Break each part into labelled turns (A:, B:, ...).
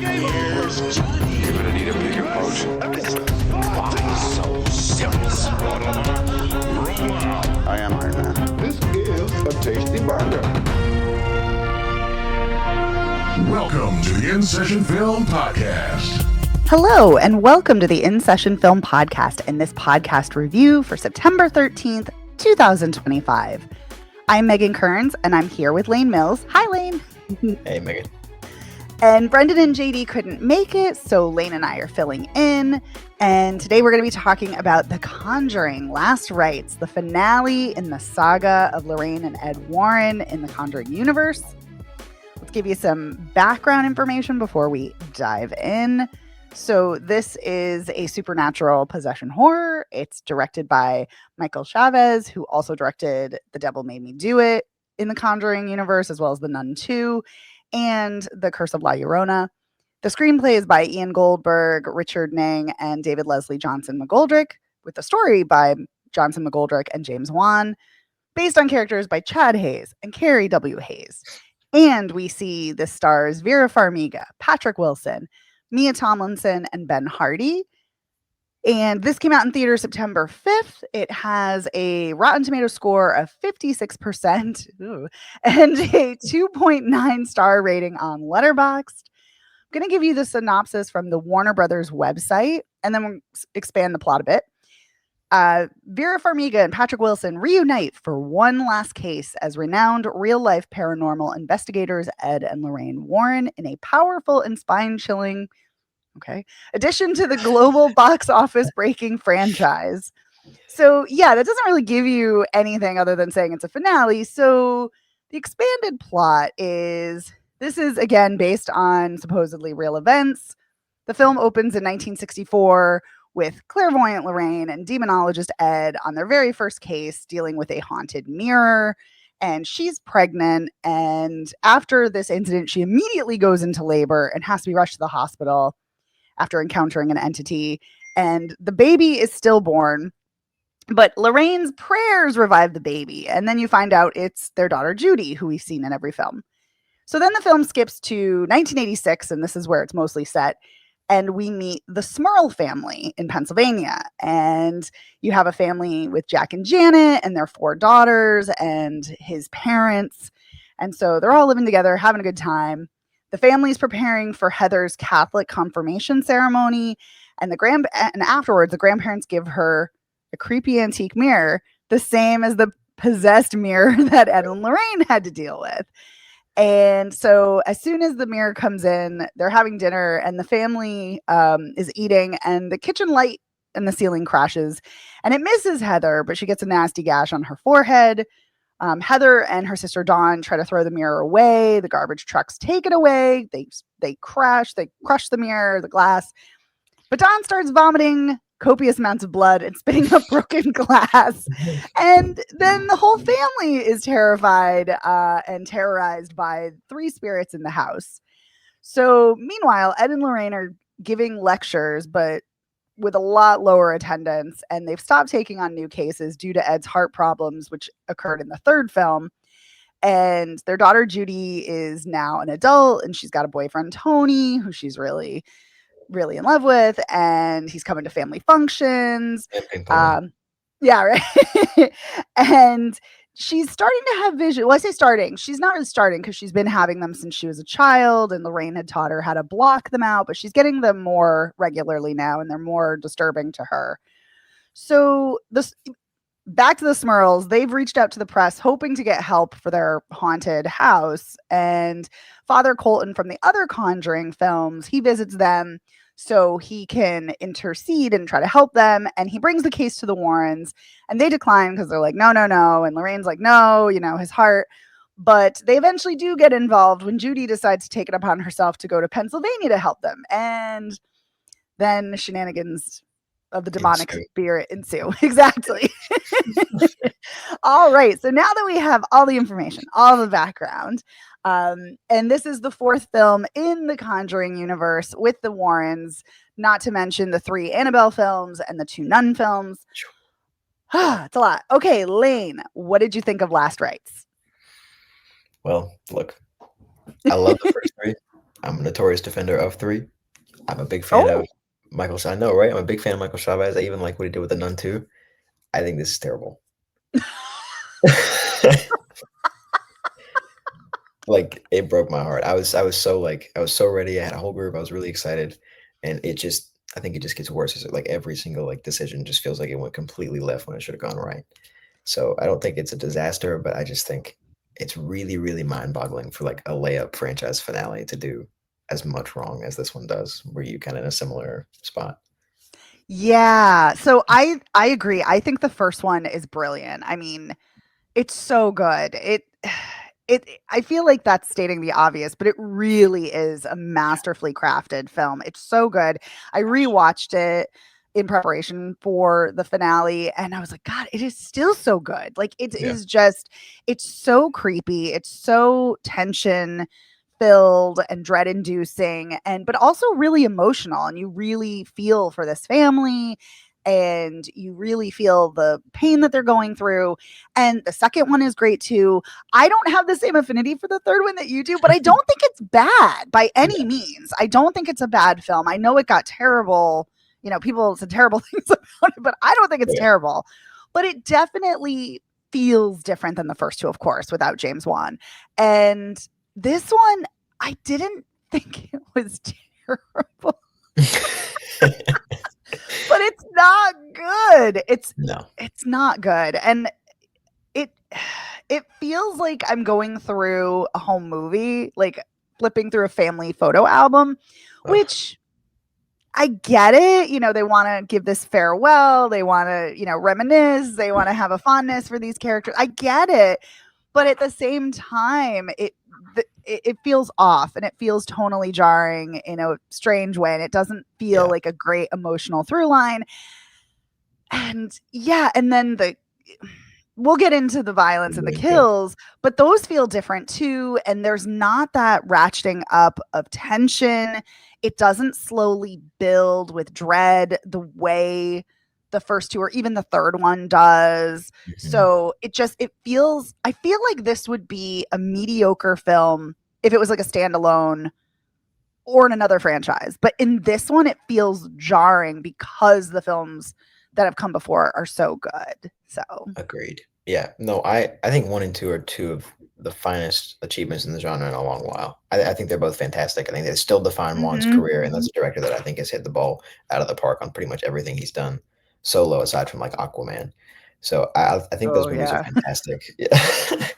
A: Here's Johnny.
B: You're gonna need a big approach.
A: So simple.
B: I am Iron Man.
C: This is a tasty burger.
D: Welcome to the In Session Film Podcast.
E: Hello, and welcome to the In Session Film Podcast and this podcast review for September 13th, 2025. I'm Megan Kearns, and I'm here with Lane Mills. Hi, Lane.
F: Hey, Megan.
E: And Brendan and JD couldn't make it, so Lane and I are filling in. And today we're going to be talking about The Conjuring, Last Rites, the finale in the saga of Lorraine and Ed Warren in the Conjuring universe. Let's give you some background information before we dive in. So this is a supernatural possession horror. It's directed by Michael Chavez, who also directed The Devil Made Me Do It in the Conjuring universe, as well as The Nun 2 and The Curse of La Llorona. The screenplay is by Ian Goldberg, Richard Nang, and David Leslie Johnson McGoldrick, with the story by Johnson McGoldrick and James Wan, based on characters by Chad Hayes and Carrie W. Hayes. And we see this stars Vera Farmiga, Patrick Wilson, Mia Tomlinson, and Ben Hardy. And this came out in theaters September 5th. It has a Rotten Tomato score of 56% and a 2.9 star rating on Letterboxd. I'm going to give you the synopsis from the Warner Brothers website, and then we'll expand the plot a bit. Vera Farmiga and Patrick Wilson reunite for one last case as renowned real-life paranormal investigators Ed and Lorraine Warren in a powerful and spine-chilling addition to the global box office breaking franchise. So yeah, that doesn't really give you anything other than saying it's a finale. So the expanded plot is, this is again based on supposedly real events. The film opens in 1964 with clairvoyant Lorraine and demonologist Ed on their very first case dealing with a haunted mirror. And she's pregnant. And after this incident, she immediately goes into labor and has to be rushed to the hospital after encountering an entity. And the baby is stillborn, but Lorraine's prayers revive the baby. And then you find out it's their daughter, Judy, who we've seen in every film. So then the film skips to 1986, and this is where it's mostly set. And we meet the Smurl family in Pennsylvania. And you have a family with Jack and Janet and their 4 daughters and his parents. And so they're all living together, having a good time. The family's preparing for Heather's Catholic confirmation ceremony. And afterwards, the grandparents give her a creepy antique mirror, the same as the possessed mirror that Ed and Lorraine had to deal with. And so as soon as the mirror comes in, they're having dinner and the family is eating, and the kitchen light in the ceiling crashes and it misses Heather, but she gets a nasty gash on her forehead. Heather and her sister Dawn try to throw the mirror away. The garbage trucks take it away. They crush the mirror, the glass. But Dawn starts vomiting copious amounts of blood and spitting up broken glass. And then the whole family is terrified and terrorized by 3 spirits in the house. So meanwhile, Ed and Lorraine are giving lectures, but with a lot lower attendance, and they've stopped taking on new cases due to Ed's heart problems, which occurred in the 3rd film. And their daughter Judy is now an adult, and she's got a boyfriend, Tony, who she's really, really in love with, and he's coming to family functions. Yeah, right. And she's starting to have vision. Well, I say starting. She's not really starting because she's been having them since she was a child, and Lorraine had taught her how to block them out, but she's getting them more regularly now, and they're more disturbing to her. So back to the Smurls, they've reached out to the press hoping to get help for their haunted house. And Father Colton from the other Conjuring films, he visits them so he can intercede and try to help them. And he brings the case to the Warrens, and they decline because they're like, no. And Lorraine's like, no, his heart. But they eventually do get involved when Judy decides to take it upon herself to go to Pennsylvania to help them. And then shenanigans of the demonic spirit ensue. Exactly. All right. So now that we have all the information, all the background, and this is the 4th film in the Conjuring universe with the Warrens, not to mention the 3 Annabelle films and the 2 Nun films. It's a lot. Okay, Lane, what did you think of Last Rites?
F: Well, look, I love the first 3.
A: I'm a notorious defender of 3. I'm a big fan of
E: Oh,
A: Michael. I know, right? I'm a big fan of Michael Chavez. I even like what he did with the Nun too. I think this is terrible. Like it broke my heart. I was so ready. I had a whole group. I was really excited, and I think it just gets worse. As like every single like decision just feels like it went completely left when it should have gone right. So I don't think it's a disaster, but I just think it's really, really mind-boggling for like a layup franchise finale to do as much wrong as this one does. Were you kind of in a similar spot?
E: yeah. So I agree. I think the first one is brilliant. I mean, it's so good. It I feel like that's stating the obvious, but it really is a masterfully crafted film. It's so good. I rewatched it in preparation for the finale and I was like, God, it is still so good. Like it
A: Yeah.
E: is just it's so creepy. It's so tension filled and dread inducing and but also really emotional and you really feel for this family and you really feel the pain that they're going through. And the second one is great too. I don't have the same affinity for the third one that you do, but I don't think it's bad by any
A: Yeah.
E: means. I don't think it's a bad film. I know it got terrible, people said terrible things about it, but I don't think it's
A: Yeah.
E: terrible. But it definitely feels different than the first two, of course, without James Wan. And this one, I didn't think it was terrible, but it's not good.
A: No.
E: It's not good. And it it feels like I'm going through a home movie, like flipping through a family photo album,
A: Ugh.
E: which I get it. They want to give this farewell. They want to, reminisce. They want to have a fondness for these characters. I get it. But at the same time, it feels off and it feels tonally jarring in a strange way. And it doesn't feel
A: Yeah.
E: like a great emotional through line. And yeah, and then we'll get into the violence and the
A: Yeah.
E: kills, but those feel different too. And there's not that ratcheting up of tension. It doesn't slowly build with dread the way the first two or even the third one does.
A: Mhm.
E: So I feel like this would be a mediocre film if it was like a standalone or in another franchise. But in this one, it feels jarring because the films that have come before are so good. So
A: Agreed. Yeah. No, I think 1 and 2 are 2 of the finest achievements in the genre in a long while. I think they're both fantastic. I think they still define Wan's
E: mhm.
A: career, and that's a director that I think has hit the ball out of the park on pretty much everything he's done solo aside from, like, Aquaman. So I think those
E: Oh,
A: movies are
E: yeah.
A: fantastic. Yeah.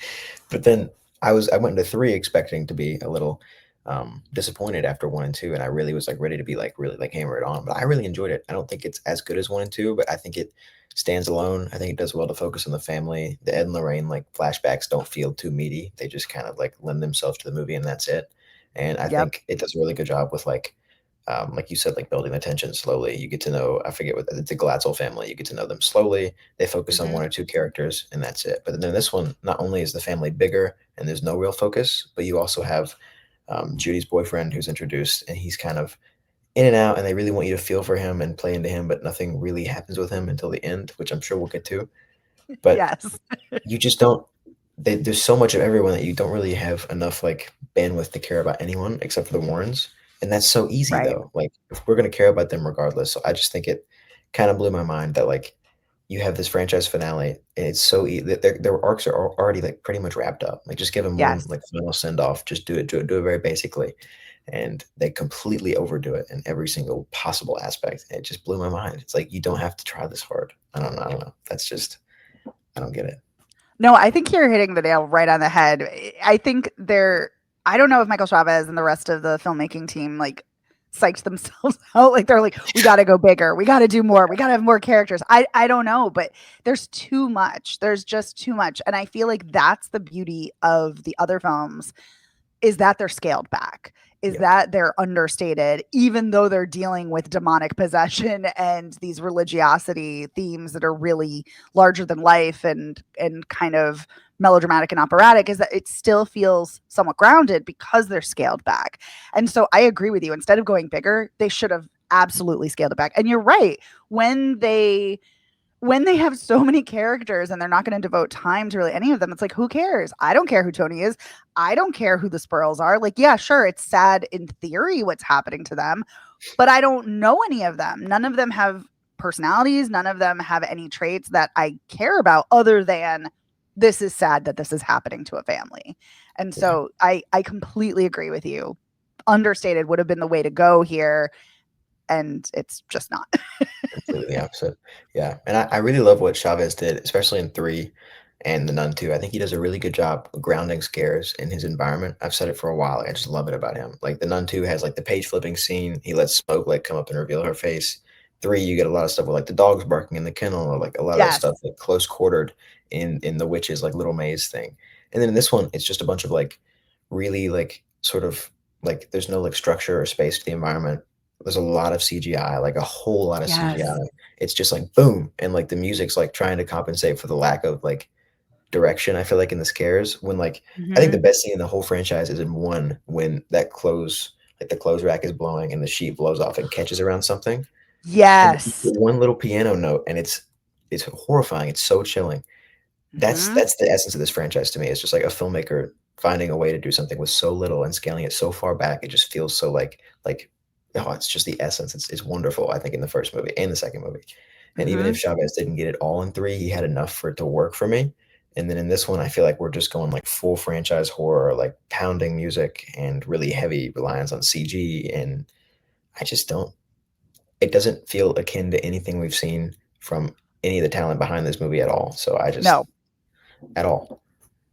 A: But then I went into 3 expecting to be a little, disappointed after 1 and 2, and I really was, like, ready to be, like, really, like, hammer it on, but I really enjoyed it. I don't think it's as good as 1 and 2, but I think it stands alone. I think it does well to focus on the family. The Ed and Lorraine like flashbacks don't feel too meaty. They just kind of like lend themselves to the movie and that's it. And I
E: Yep.
A: think it does a really good job with like you said, like building the tension slowly. You get to know, I forget what it's a Glatzel family. You get to know them slowly. They focus on
E: Mhm.
A: 1 or 2 characters and that's it. But then this one, not only is the family bigger and there's no real focus, but you also have Judy's boyfriend who's introduced and he's kind of in and out, and they really want you to feel for him and play into him, but nothing really happens with him until the end, which I'm sure we'll get to. But
E: Yes.
A: you just don't. There's so much of everyone that you don't really have enough like bandwidth to care about anyone except for the Warrens, and that's so easy
E: Right.
A: though. Like if we're gonna care about them regardless, so I just think it kind of blew my mind that like you have this franchise finale, and it's so their arcs are already like pretty much wrapped up. Like just give them one
E: Yes.
A: like final send off. Just do it very basically and they completely overdo it in every single possible aspect. It just blew my mind. It's like you don't have to try this hard. I don't know. That's just I don't get it.
E: No, I think you're hitting the nail right on the head. I think I don't know if Michael Chavez and the rest of the filmmaking team like psyched themselves out. Like they're like, we got to go bigger. We got to do more. We got to have more characters. I don't know, but there's too much. There's just too much. And I feel like that's the beauty of the other films is that they're scaled back, is
A: Yep.
E: that they're understated, even though they're dealing with demonic possession and these religiosity themes that are really larger than life and kind of melodramatic and operatic, is that it still feels somewhat grounded because they're scaled back. And so I agree with you. Instead of going bigger, they should have absolutely scaled it back. And you're right. When they when they have so many characters and they're not going to devote time to really any of them, it's like, who cares? I don't care who Tony is. I don't care who the Spurls are. Like, yeah, sure, it's sad in theory what's happening to them, but I don't know any of them. None of them have personalities. None of them have any traits that I care about other than this is sad that this is happening to a family. And
A: Yeah.
E: so I completely agree with you. Understated would have been the way to go here, and it's just not.
A: Completely the opposite. Yeah, and I really love what Chavez did, especially in 3 and The Nun 2. I think he does a really good job of grounding scares in his environment. I've said it for a while, I just love it about him. Like, The Nun 2 has, like, the page flipping scene, he lets smoke, like, come up and reveal her face. 3, you get a lot of stuff with, like, the dogs barking in the kennel or, like, a lot of that
E: Yes.
A: stuff, like, close quartered in the witch's, like, little maze thing. And then in this one, it's just a bunch of, like, really, like, sort of like, there's no, like, structure or space to the environment. There's a lot of CGI, like, a whole lot of CGI.
E: Yes.
A: It's just like, boom, and, like, the music's, like, trying to compensate for the lack of, like, direction, I feel like, in the scares when, like I think the
E: Mhm.
A: best scene in the whole franchise is in 1 when that clothes like, the clothes rack is blowing and the sheet blows off and catches around something, and
E: Yes.
A: one little piano note, and it's horrifying, it's so chilling.
E: Mhm.
A: That's the essence of this franchise to me. It's just like a filmmaker finding a way to do something with so little and scaling it so far back. It just feels so like oh, it's just the essence. It's wonderful, I think, in the first movie and the second movie. And even if
E: Mhm.
A: Chavez didn't get it all in 3, he had enough for it to work for me. And then in this one, I feel like we're just going like full franchise horror, like pounding music and really heavy reliance on CG. And I just don't, it doesn't feel akin to anything we've seen from any of the talent behind this movie at all. So I just,
E: No.
A: at all.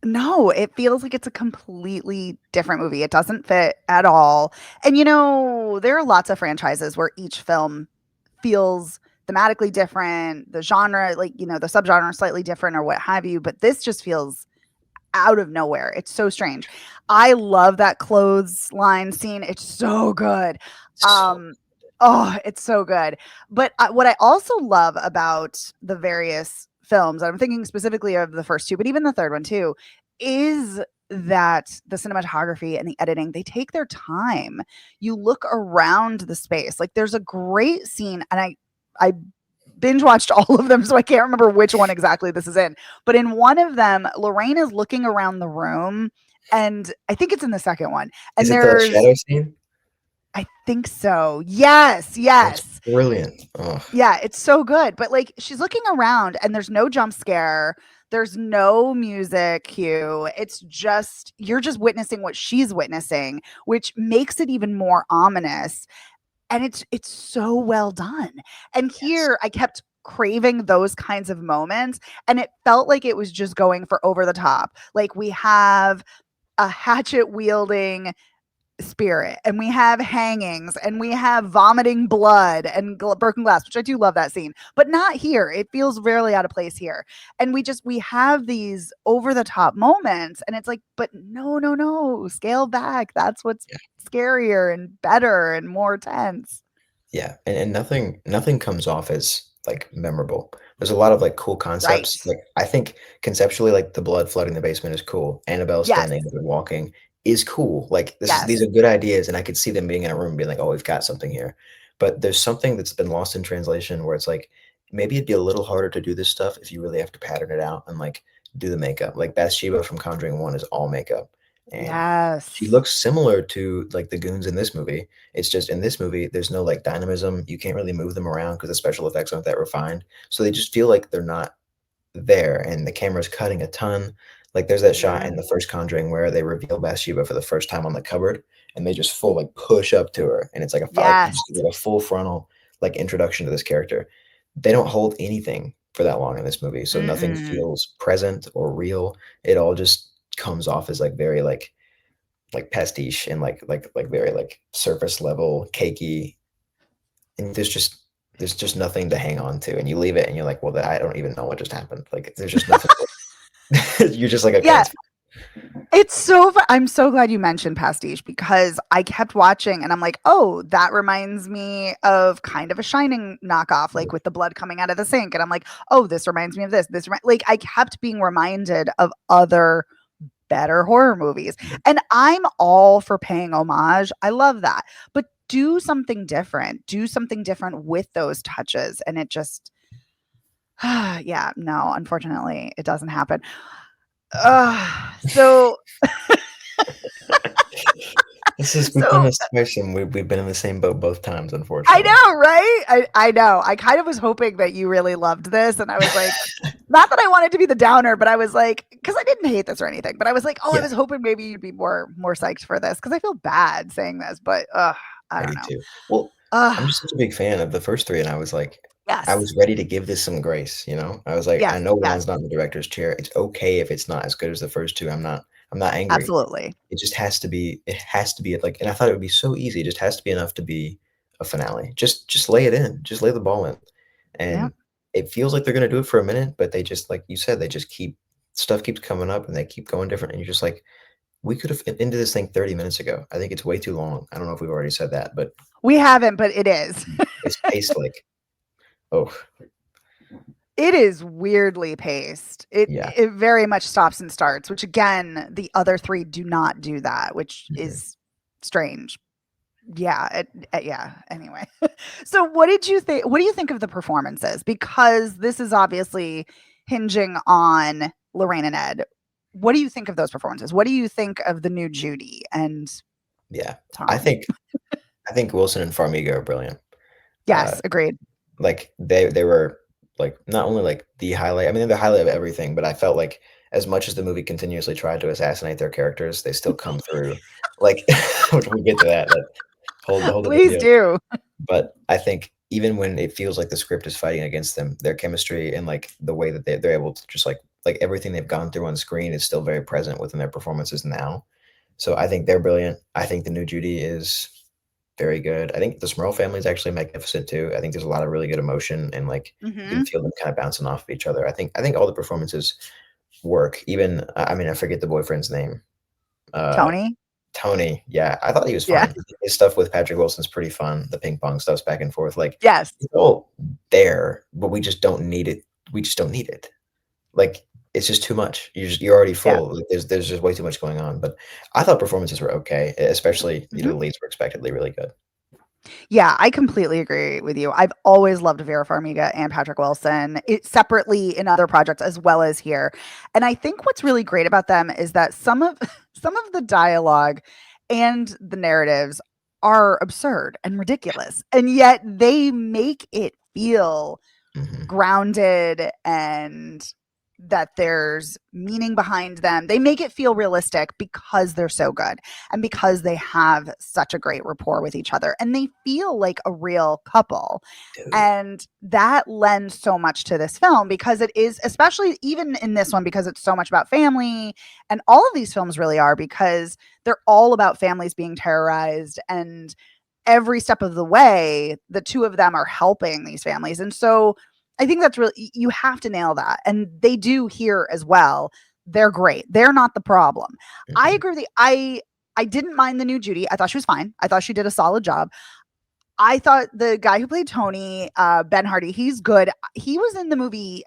E: No, it feels like it's a completely different movie. It doesn't fit at all. And there are lots of franchises where each film feels thematically different, the genre, like, the subgenre is slightly different or what have you, but this just feels out of nowhere. It's so strange. I love that clothesline scene. It's so good.
A: So
E: Oh, it's so good. But what I also love about the various films, I'm thinking specifically of the first two, but even the third one too, is that the cinematography and the editing, they take their time. You look around the space. Like, there's a great scene, and I binge watched all of them, so I can't remember which one exactly this is in. But in one of them, Lorraine is looking around the room, and I think it's in the second one.
A: is
E: And
A: it the
E: there's,
A: shadow scene?
E: I think so. Yes,
A: That's
E: yes.
A: brilliant. Oh,
E: Yeah, it's so good. But like, she's looking around and there's no jump scare. There's no music cue. It's just, you're just witnessing what she's witnessing, which makes it even more ominous. And it's so well done. And
A: yes.
E: here I kept craving those kinds of moments, and it felt like it was just going for over the top. Like, we have a hatchet wielding spirit, and we have hangings, and we have vomiting blood and broken glass, which I do love that scene, but not here. It feels really out of place here. And we have these over the top moments, and it's like, but no, no, no, scale back. That's what's scarier and better and more tense.
A: Yeah, and nothing comes off as, like, memorable. There's a lot of, like, cool
E: Right.
A: concepts, like, I think conceptually, like, the blood flooding the basement is cool. Annabelle
E: Yes.
A: standing up and walking is cool. Like, these
E: Yes.
A: are good ideas, and I could see them being in a room and being like, "Oh, we've got something here." But there's something that's been lost in translation where it's like, maybe it'd be a little harder to do this stuff if you really have to pattern it out and, like, do the makeup. Like, Bathsheba from Conjuring 1 is all makeup, and she
E: Yes.
A: looks similar to, like, the goons in this movie. It's just in this movie, there's no, like, dynamism. You can't really move them around because the special effects aren't that refined. So they just feel like they're not there, and the camera's cutting a ton. Like, there's that shot
E: Mhm.
A: in the first Conjuring where they reveal Bathsheba for the first time on the cupboard, and they just full, like, push up to her, and it's like a like, you
E: Yes.
A: just get a full frontal, like, introduction to this character. They don't hold anything for that long in this movie, so nothing
E: Mm-mm.
A: feels present or real. It all just comes off as, like, very, like pastiche and like very like surface level cakey, and there's just nothing to hang on to, and you leave it and you're like, well, I don't even know what just happened. Like, there's just nothing. You're just like, okay,
E: Yeah,
A: it's
E: it's so I'm so glad you mentioned pastiche, because I kept watching and I'm like, "Oh, that reminds me of kind of a Shining knockoff,
A: fine.
E: like with the blood coming out of the sink." And I'm like, "Oh, this reminds me of this. Like, I kept being reminded of other better horror movies." And I'm all for paying homage. I love that. But do something different. Do something different with those touches, and it just Yeah, no, unfortunately, it doesn't happen. So
A: This is we've done
E: so
A: this twice, and we've been in the same boat both times,
E: I
A: unfortunately.
E: know, right? I know. I kind of was hoping that you really loved this, and I was like, not that I wanted to be the downer, but I was like, because I didn't hate this or anything, but I was like, oh, I
A: Yeah,
E: was hoping maybe you'd be more psyched for this because I feel bad saying this, but I
A: I
E: don't
A: do
E: know.
A: too. Well, I'm
E: Ugh,
A: just such a big fan of the first 3, and I was like I
E: yes,
A: was ready to give this some grace, you know? I was like,
E: yes,
A: "I know
E: yes,
A: Juan's not in the director's chair. It's okay if it's not as good as the first 2. I'm not angry.
E: absolutely.
A: It just has to be, like and I thought it would be so easy. It just has to be enough to be a finale. Just lay it in. Just lay the ball in.
E: Yeah.
A: And it feels like they're gonna do it for a minute, but they just like you said, they just keep stuff keeps coming up, and they keep going different, and you're just like, "We could have ended this thing 30 minutes ago." I think it's way too long. I don't know if we've already said that, but
E: We haven't, but it is.
A: it's paced like, oh,
E: It is weirdly paced.
A: yeah.
E: It very much stops and starts, which again, the other 3 do not do that, which
A: Mhm.
E: is strange. Yeah, yeah, anyway. So what do you think of the performances? Because this is obviously hinging on Lorraine and Ed. What do you think of those performances? What do you think of the new Judy and
A: Yeah. I
E: Tom?
A: think I think Wilson and Farmiga are brilliant. Uh,
E: Yes, agreed.
A: like, they were, like, not only, like, the highlight I mean, they're the highlight of everything, but I felt like as much as the movie continuously tried to assassinate their characters, they still come through. Like, we'll get to that, but hold the
E: Please
A: video.
E: do.
A: But I think even when it feels like the script is fighting against them, their chemistry and, like, the way that they're able to just, like, everything they've gone through on screen is still very present within their performances now. So I think they're brilliant. I think the new Judy is very good. I think the Smurl family is actually magnificent too. I think there's a lot of really good emotion and, like, you can
E: Mhm.
A: feel them kinda bouncing off of each other. I think all the performances work. Even I mean, I forget the boyfriend's name. Uh,
E: Tony?
A: Tony, yeah, I thought he was
E: Yeah.
A: fine. His stuff with Patrick Wilson's pretty fun. The ping pong stuff's back and forth, like,
E: Yes.
A: it's all there, but we just don't need it. We just don't need it. Like, it's just too much. You're already
E: Yeah.
A: full. Like, there's just way too much going on, but I thought performances were okay, especially,
E: Mhm.
A: the leads were expectedly really good.
E: Yeah, I completely agree with you. I've always loved Vera Farmiga and Patrick Wilson, separately in other projects as well as here. And I think what's really great about them is that some of some of the dialogue and the narratives are absurd and ridiculous, and yet they make it feel
A: Mhm.
E: grounded and that there's meaning behind them. They make it feel realistic because they're so good and because they have such a great rapport with each other and they feel like a real couple.
A: Dude.
E: And that lends so much to this film because it is, especially even in this one, because it's so much about family. And all of these films really are because they're all about families being terrorized. And every step of the way, the two of them are helping these families. And so I think that's really, you have to nail that. And they do here as well. They're great. They're not the problem. I
A: Mhm.
E: agree with you. I didn't mind the new Judy. I thought she was fine. I thought she did a solid job. I thought the guy who played Tony, Ben Hardy, he's good. He was in the movie,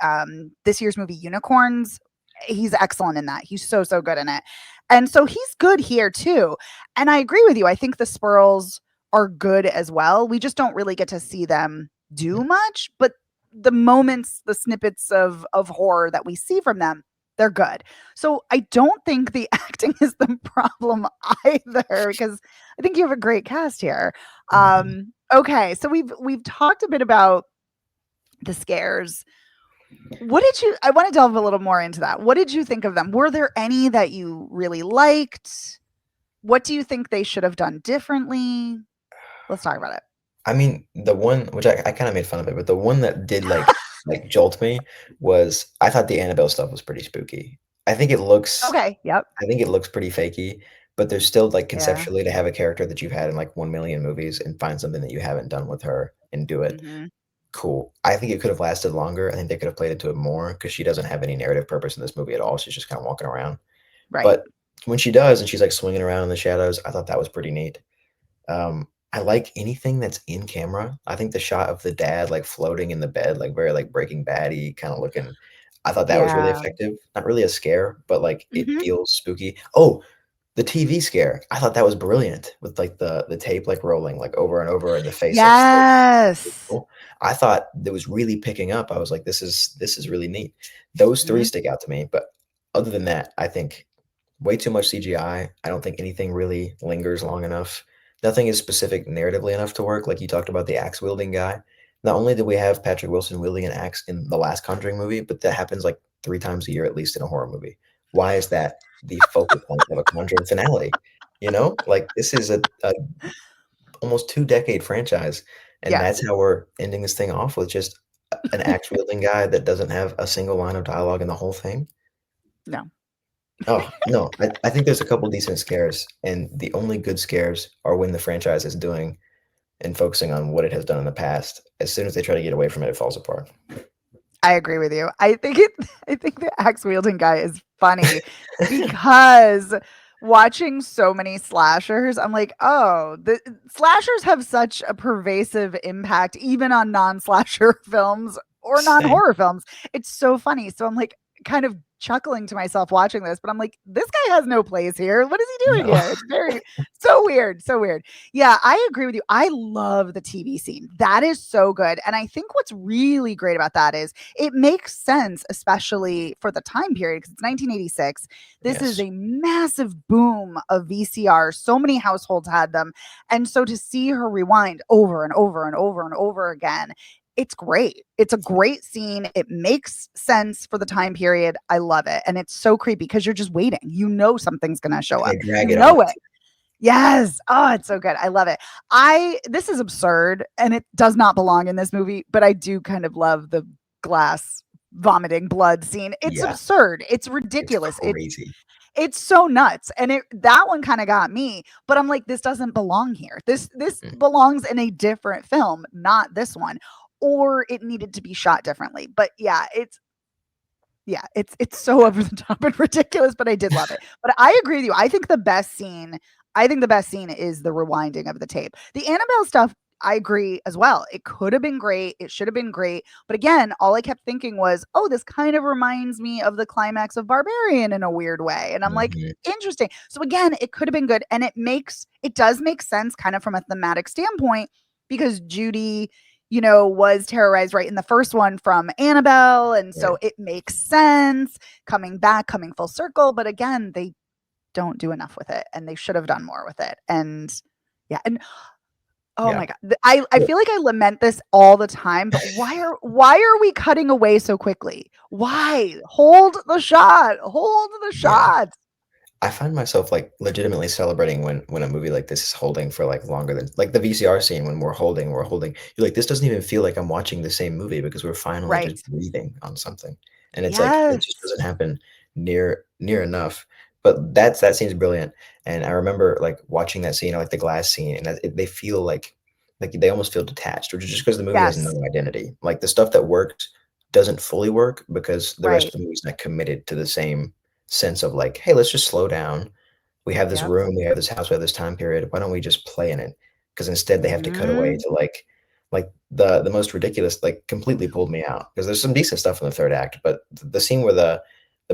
E: this year's movie Unicorns. He's excellent in that. He's so good in it. And so he's good here too. And I agree with you. I think the Spurls are good as well. We just don't really get to see them do much, but the moments, the snippets of horror that we see from them, they're good. So I don't think the acting is the problem either because I think you have a great cast here.
A: Mhm.
E: Okay, so we've talked a bit about the scares. What did you I want to delve a little more into that. What did you think of them? Were there any that you really liked? What do you think they should have done differently? Let's talk about it.
A: I mean, the one which I kinda made fun of it, but the one that did, like, jolt me was I thought the Annabelle stuff was pretty spooky. I think it looks
E: Okay, yep.
A: I think it looks pretty fakey, but there's still, like,
E: Yeah.
A: conceptually to have a character that you've had in, like, 1,000,000 movies and find something that you haven't done with her and do it,
E: Mhm.
A: cool. I think it could have lasted longer. I think they could have played into it more because she doesn't have any narrative purpose in this movie at all. She's just kinda walking around.
E: Right.
A: But when she does and she's, like, swinging around in the shadows, I thought that was pretty neat. I like anything that's in camera. I think the shot of the dad, like, floating in the bed, like, very, like, Breaking Bad-y kinda looking, I thought that was really
E: Yeah.
A: effective. Not really a scare, but, like, it
E: Mhm.
A: feels spooky. Oh, The TV scare, I thought that was brilliant with, like, the tape, like, rolling, like, over and over and the face, like, still
E: Yes.
A: visible. I thought it was really picking up. I was like, "This is really neat." Those 3
E: Mhm.
A: stick out to me, but other than that, I think way too much CGI. I don't think anything really lingers long enough. Nothing is specific narratively enough to work, like you talked about the axe wielding guy. Not only did we have Patrick Wilson wielding an axe in the last Conjuring movie, but that happens, like, 3 times a year at least in a horror movie. Why is that the focal point of a Conjuring finale? You know? Like, this is a almost 2-decade franchise, and
E: Yes.
A: that's how we're ending this thing off with just an axe wielding guy that doesn't have a single line of dialogue in the whole thing?
E: No.
A: Oh, no, I think there's a couple decent scares, and the only good scares are when the franchise is doing and focusing on what it has done in the past. As soon as they try to get away from it, it falls apart.
E: I agree with you. I think the axe wielding guy is funny because watching so many slashers, I'm like, oh, the slashers have such a pervasive impact even on non-slasher films or
A: Same.
E: non-horror films. It's so funny. So I'm like kind of chuckling to myself watching this, but I'm like, this guy has no place here. What is he doing
A: No.
E: here? It's very so weird, so weird. Yeah, I agree with you. I love the TV scene. That is so good. And I think what's really great about that is it makes sense, especially for the time period, because it's 1986. This is
A: Yes.
E: a massive boom of VCR. So many households had them. And so to see her rewind over and over and over and over again, it's great. It's a great scene. It makes sense for the time period. I love it. And it's so creepy because you're just waiting. You know something's going to show
A: They
E: up.
A: drag
E: You
A: it
E: know
A: on.
E: it. Yes. Oh, it's so good. I love it. This is absurd and it does not belong in this movie, but I do kind of love the glass vomiting blood scene. It's
A: Yeah,
E: absurd. It's
A: it's
E: ridiculous.
A: crazy.
E: It's so nuts. And that one kind of got me, but I'm like, this doesn't belong here. This
A: Mm,
E: belongs in a different film, not this one. Or it needed to be shot differently. But it's so over the top and ridiculous, but I did love it. But I agree with you. I think the best scene is the rewinding of the tape. The Annabelle stuff, I agree as well. It could have been great. It should have been great. But again, all I kept thinking was, oh, this kind of reminds me of the climax of Barbarian in a weird way. And I'm like,
A: mhm.
E: interesting. So again, it could have been good. And it does make sense kind of from a thematic standpoint because Judy was terrorized right in the first one from Annabelle. And so
A: Right.
E: it makes sense coming back, coming full circle. But again, they don't do enough with it and they should have done more with it. And yeah. And oh
A: Yeah.
E: my God. I feel like I lament this all the time, but why are we cutting away so quickly? Why? Hold the shot. Hold the
A: Yeah.
E: shot.
A: I find myself, like, legitimately celebrating when a movie like this is holding for, like, longer than like, the VCR scene when we're holding. You're like, "This doesn't even feel like I'm watching the same movie because we're finally
E: Right.
A: just breathing on something." And it's like, it just
E: Yes.
A: doesn't happen near enough. But that scene's brilliant, and I remember, like, watching that scene, or, like, the glass scene, and that they feel like, they almost feel detached, which is just because the movie has no
E: Yes.
A: identity. Like, the stuff that works doesn't fully work because the rest
E: Right.
A: of the movie's not committed to the same sense of like, "Hey, let's just slow down. We have this
E: Yep.
A: room, we have this house, we have this time period. Why don't we just play in it?" Because instead they have to cut away
E: Mhm.
A: to like the most ridiculous, like, completely pulled me out. Because there's some decent stuff in the 3rd act, but the scene where the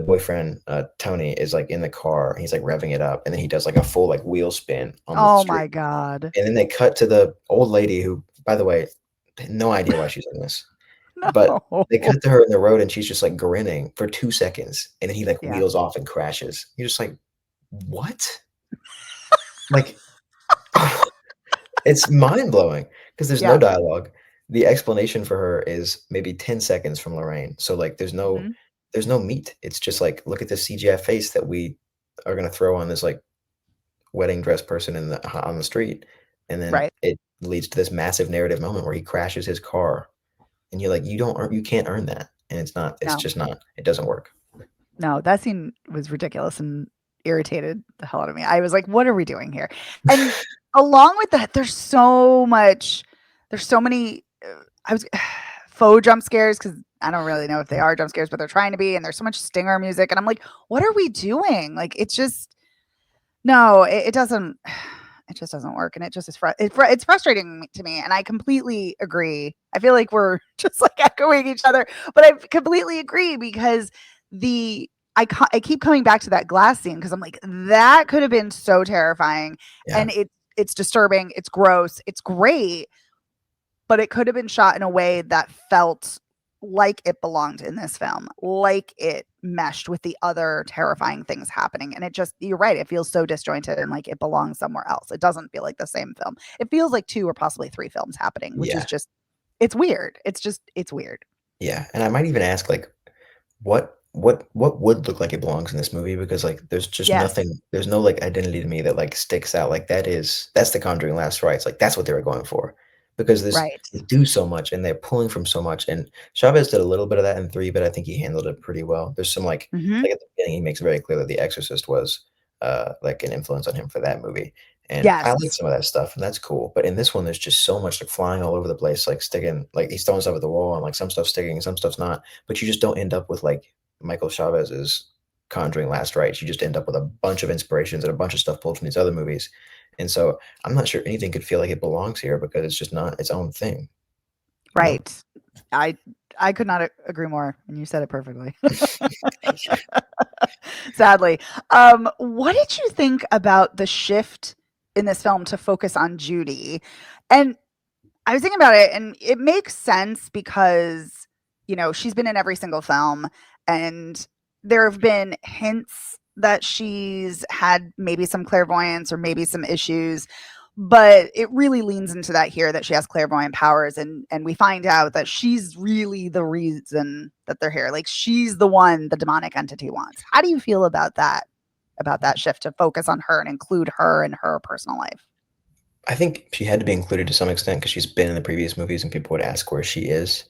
A: boyfriend, Tony, is, like, in the car, he's, like, revving it up, and then he does, like, a full, like, wheel spin on the
E: Oh
A: street,
E: my God.
A: and then they cut to the old lady who, by the way, had no idea why she's in this. But
E: No.
A: they cut to her in the road, and she's just, like, grinning for 2 seconds, and then he, like,
E: Yeah.
A: wheels off and crashes. You're just like, "What?" Like, it's mind-blowing because there's no
E: Yeah.
A: dialogue. The explanation for her is maybe 10 seconds from Lorraine, so, like,
E: Mhm.
A: there's no meat. It's just like, "Look at this CGI face that we are gonna throw on this, like, wedding dress person on the street," and then
E: Right.
A: it leads to this massive narrative moment where he crashes his car, and you're like, you can't earn that," and it's
E: No.
A: just not it doesn't work.
E: No, that scene was ridiculous and irritated the hell out of me. I was like, "What are we doing here?" And along with that, there's so many, I was faux jump scares because I don't really know if they are jump scares, but they're trying to be, and there's so much stinger music, and I'm like, "What are we doing?" Like, it's just no, it doesn't it just doesn't work, and it just is it's frustrating to me, and I completely agree. I feel like we're just, like, echoing each other, but I completely agree because the I keep coming back to that glass scene because I'm like, that could have been so terrifying.
A: Yeah.
E: And it's disturbing, it's gross, it's great, but it could have been shot in a way that felt like it belonged in this film, like it meshed with the other terrifying things happening. And it just, you're right, it feels so disjointed and like it belongs somewhere else. It doesn't feel like the same film. It feels like two or possibly three films happening, which is
A: Yeah.
E: just, it's weird. It's weird.
A: Yeah. And I might even ask, like, what would look like it belongs in this movie? Because, like, there's just
E: Yes.
A: nothing, there's no, like, identity to me that, like, sticks out. Like, that's the Conjuring Last Rites. Like, that's what they were going for. Because this
E: Right.
A: they do so much and they're pulling from so much. And Chavez did a little bit of that in 3, but I think he handled it pretty well. There's some,
E: Hmm.
A: like, at the beginning, he makes it very clear that The Exorcist was, like, an influence on him for that movie. And I like
E: Yes.
A: some of that stuff, and that's cool. But in this one, there's just so much, like, flying all over the place, like, sticking, like, he's throwing stuff at the wall, and, like, some stuff's sticking, some stuff's not. But you just don't end up with, like, Michael Chavez's Conjuring Last Rites. You just end up with a bunch of inspirations and a bunch of stuff pulled from these other movies. And so I'm not sure anything could feel like it belongs here because it's just not its own thing, you know?
E: Right. I I could not agree more, and you said it perfectly.
A: Thank you.
E: Sadly. What did you think about the shift in this film to focus on Judy? And I was thinking about it, and it makes sense because, she's been in every single film, and there have been hints that she's had maybe some clairvoyance or maybe some issues, but it really leans into that here that she has clairvoyant powers, and we find out that she's really the reason that they're here. Like she's the one the demonic entity wants. How do you feel about that? About that shift to focus on her and include her in her personal life?
A: I think she had to be included to some extent because she's been in the previous movies and people would ask where she is.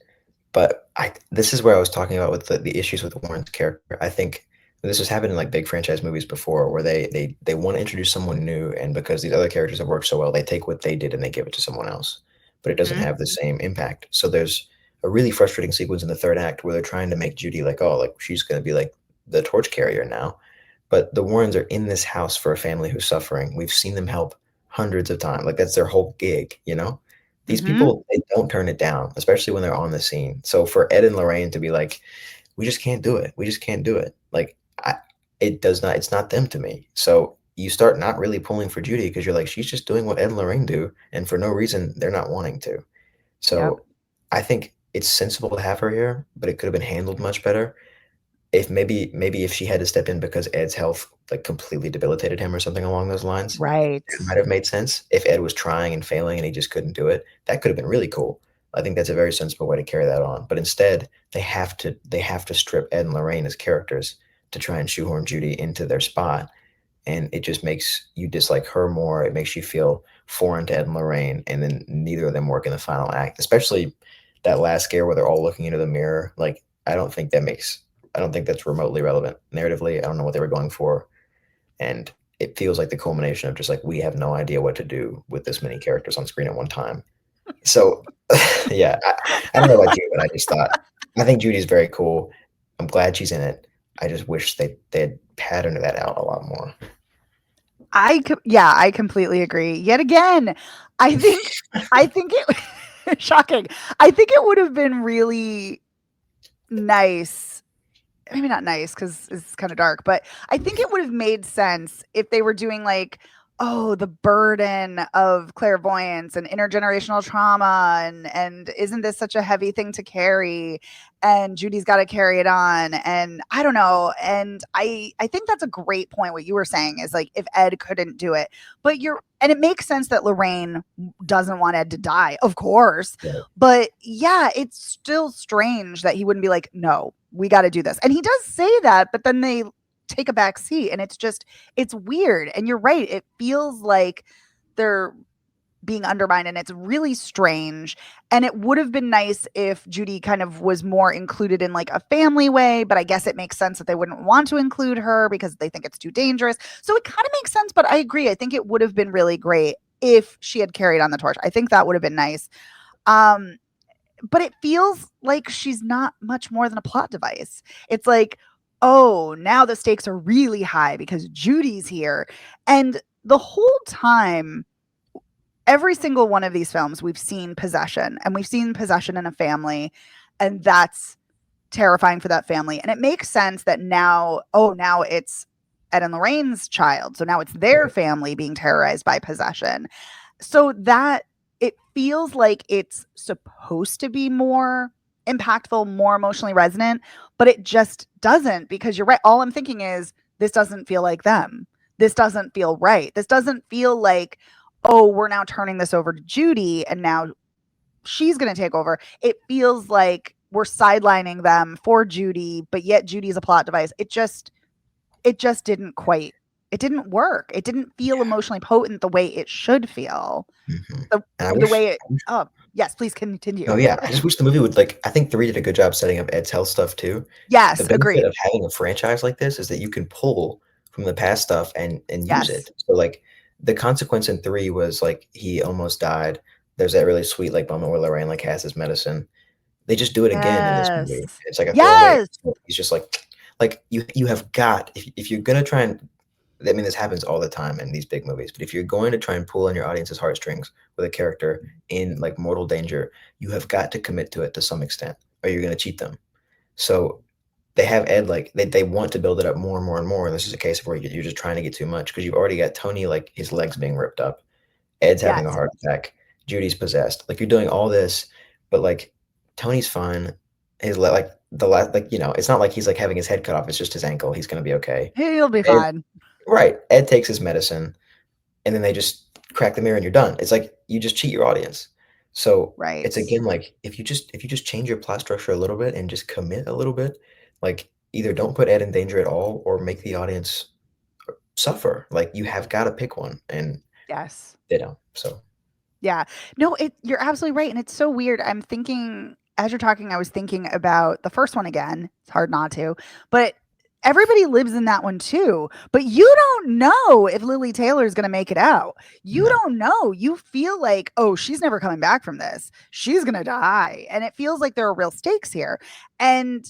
A: But I this is where I was talking about with the issues with Warren's character. I think this has happened in, like, big franchise movies before where they wanna introduce someone new, and because these other characters have worked so well, they take what they did and they give it to someone else, but it doesn't
E: Mhm.
A: have the same impact. So there's a really frustrating sequence in the 3rd act where they're trying to make Judy like, "Oh, like, she's gonna be, like, the torch carrier now." But the Warrens are in this house for a family who's suffering. We've seen them help hundreds of times. Like, that's their whole gig, you know? These
E: Mhm.
A: people, they don't turn it down, especially when they're on the scene. So for Ed and Lorraine to be like, "We just can't do it. We just can't do it." Like, I it does not it's not them to me. So you start not really pulling for Judy because 'cause you're like, "She's just doing what Ed and Lorraine do, and for no reason, they're not wanting to."
E: Yep.
A: So I think it's sensible to have her here, but it could have been handled much better. If maybe if she had to step in because Ed's health, like, completely debilitated him or something along those lines,
E: Right.
A: that might have made sense. If Ed was trying and failing and he just couldn't do it, that could have been really cool. I think that's a very sensible way to carry that on, but instead, they have to strip Ed and Lorraine as characters to try and shoehorn Judy into their spot, and it just makes you dislike her more, it makes you feel foreign to Ed and Lorraine, and then neither of them work in the final act, especially that last scare where they're all looking into the mirror, like, I don't think that's remotely relevant narratively, I don't know what they were going for, and it feels like the culmination of just, like, we have no idea what to do with this many characters on screen at one time. So, yeah, I don't know about you, but I think Judy's very cool, I'm glad she's in it, I just wish they'd patterned that out a lot more.
E: Yeah, I completely agree. Yet again, I think I think it shocking. I think it would have been really nice, maybe not nice because it's kind of dark, but I think it would have made sense if they were doing like, oh, the burden of clairvoyance and intergenerational trauma, and isn't this such a heavy thing to carry? And Judy's got to carry it on, and I don't know. And I think that's a great point. What you were saying is like if Ed couldn't do it, but and it makes sense that Lorraine doesn't want Ed to die, of course.
A: Right.
E: But yeah, it's still strange that he wouldn't be like, no, we got to do this. And he does say that, but then they take a back seat, and it's weird. And you're right. It feels like they're being undermined, and it's really strange. And it would have been nice if Judy kind of was more included in like a family way, but I guess it makes sense that they wouldn't want to include her because they think it's too dangerous. So it kind of makes sense, but I agree. I think it would have been really great if she had carried on the torch. I think that would have been nice. Um, but it feels like she's not much more than a plot device. It's like, oh, now the stakes are really high because Judy's here. And the whole time, every single one of these films, we've seen possession, and we've seen possession in a family. And that's terrifying for that family. And it makes sense that now it's Ed and Lorraine's child. So now it's their
A: Right.
E: family being terrorized by possession. So that it feels like it's supposed to be more impactful, more emotionally resonant, but it just doesn't, because you're right. All I'm thinking is this doesn't feel like them. This doesn't feel right. This doesn't feel like, oh, we're now turning this over to Judy and now she's going to take over. It feels like we're sidelining them for Judy, but yet Judy's a plot device. It just didn't work. It didn't feel emotionally potent the way it should feel.
A: Mhm.
E: The
A: And I
E: the
A: wish
E: way it oh, yes, please continue.
A: Oh, yeah, I just wish the movie would, like I think 3 did a good job setting up Ed's health stuff too. The
E: Yes,
A: benefit
E: agreed.
A: of having a franchise like this is that you can pull from the past stuff and use
E: Yes.
A: it. So, like, the consequence in 3 was, like, he almost died. There's that really sweet, like, moment where Lorraine, like, has his medicine. They just do it again in this movie.
E: Yes.
A: It's like a throwaway.
E: Yes.
A: He's just like, you have got if you're gonna try and I mean, this happens all the time in these big movies, but if you're going to try and pull on your audience's heartstrings with a character in, like, mortal danger, you have got to commit to it to some extent, or you're gonna cheat them. So, they have Ed, like they want to build it up more and more and more, and this is a case where you're just trying to get too much because 'cause you've already got Tony, like, his legs being ripped up, Ed's having a
E: Yes.
A: heart attack, Judy's possessed, like, you're doing all this, but, like, Tony's fine, his le like, the la like, it's not like he's, like, having his head cut off, it's just his ankle, he's gonna be okay.
E: He'll be
A: Ed
E: fine.
A: Right, Ed takes his medicine, and then they just crack the mirror and you're done. It's like you just cheat your audience. So,
E: Right.
A: it's again like if you just change your plot structure a little bit and just commit a little bit, like, either don't put Ed in danger at all or make the audience suffer. Like, you have gotta pick one, and
E: Yes.
A: they don't. So,
E: Yeah. No, you're absolutely right, and it's so weird. I'm thinking as you're talking, I was thinking about the first one again. It's hard not to, but everybody lives in that one too. But you don't know if Lily Taylor is going to make it out. You
A: no.
E: don't know. You feel like, oh, she's never coming back from this. She's going to die, and it feels like there are real stakes here. And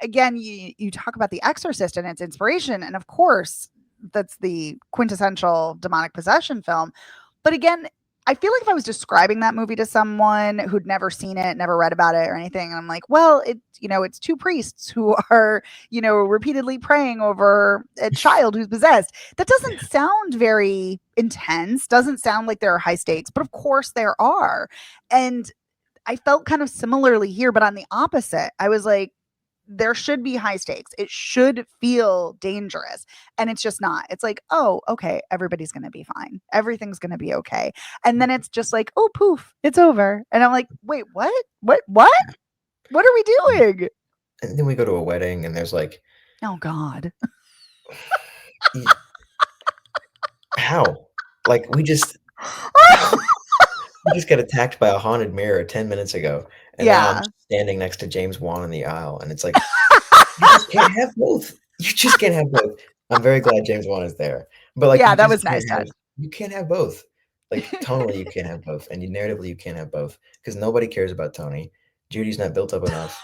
E: again, you talk about The Exorcist and its inspiration, and of course, that's the quintessential demonic possession film. But again, I feel like if I was describing that movie to someone who'd never seen it, never read about it or anything, and I'm like, well, it's two priests who are, repeatedly praying over a child who's possessed. That doesn't sound very intense, doesn't sound like there are high stakes, but of course there are. And I felt kind of similarly here, but on the opposite. I was like, there should be high stakes. It should feel dangerous. And it's just not. It's like, oh, okay, everybody's going to be fine. Everything's going to be okay. And then it's just like, oh, poof, it's over. And I'm like, wait, what? What? What are we doing?
A: And then we go to a wedding and there's, like
E: Oh, God.
A: y how? Like, we just got attacked by a haunted mirror 10 minutes ago, and now I'm
E: Yeah.
A: standing next to James Wan in the aisle, and it's like, you just can't have both. You just can't have both. I'm very glad James Wan is there, but, like,
E: Yeah, that was nice touch.
A: you can't have both. Like, tonally, you can't have both, and you narratively, you can't have both because nobody cares about Tony. Judy's not built up enough,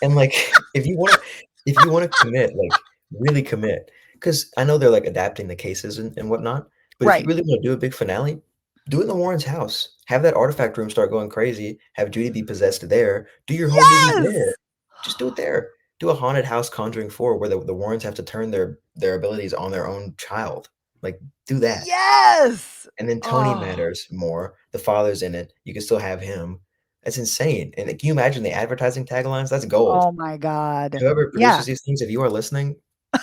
A: and, like, if you wanna commit, like, really commit, because I know they're, like, adapting the cases and whatnot, but if you
E: Right.
A: really wanna do a big finale, do it in the Warrens' house. Have that artifact room start going crazy, have Judy be possessed there, do your whole movie there.
E: Yes.
A: Just do it there. Do a haunted house Conjuring 4 where the Warrens have to turn their abilities on their own child. Like, do that.
E: Yes.
A: And then Tony
E: Oh,
A: matters more. The father's in it. You can still have him. That's insane. And, like, can you imagine the advertising taglines? That's gold.
E: oh my God.
A: Whoever
E: Yeah.
A: produces these things, if you are listening,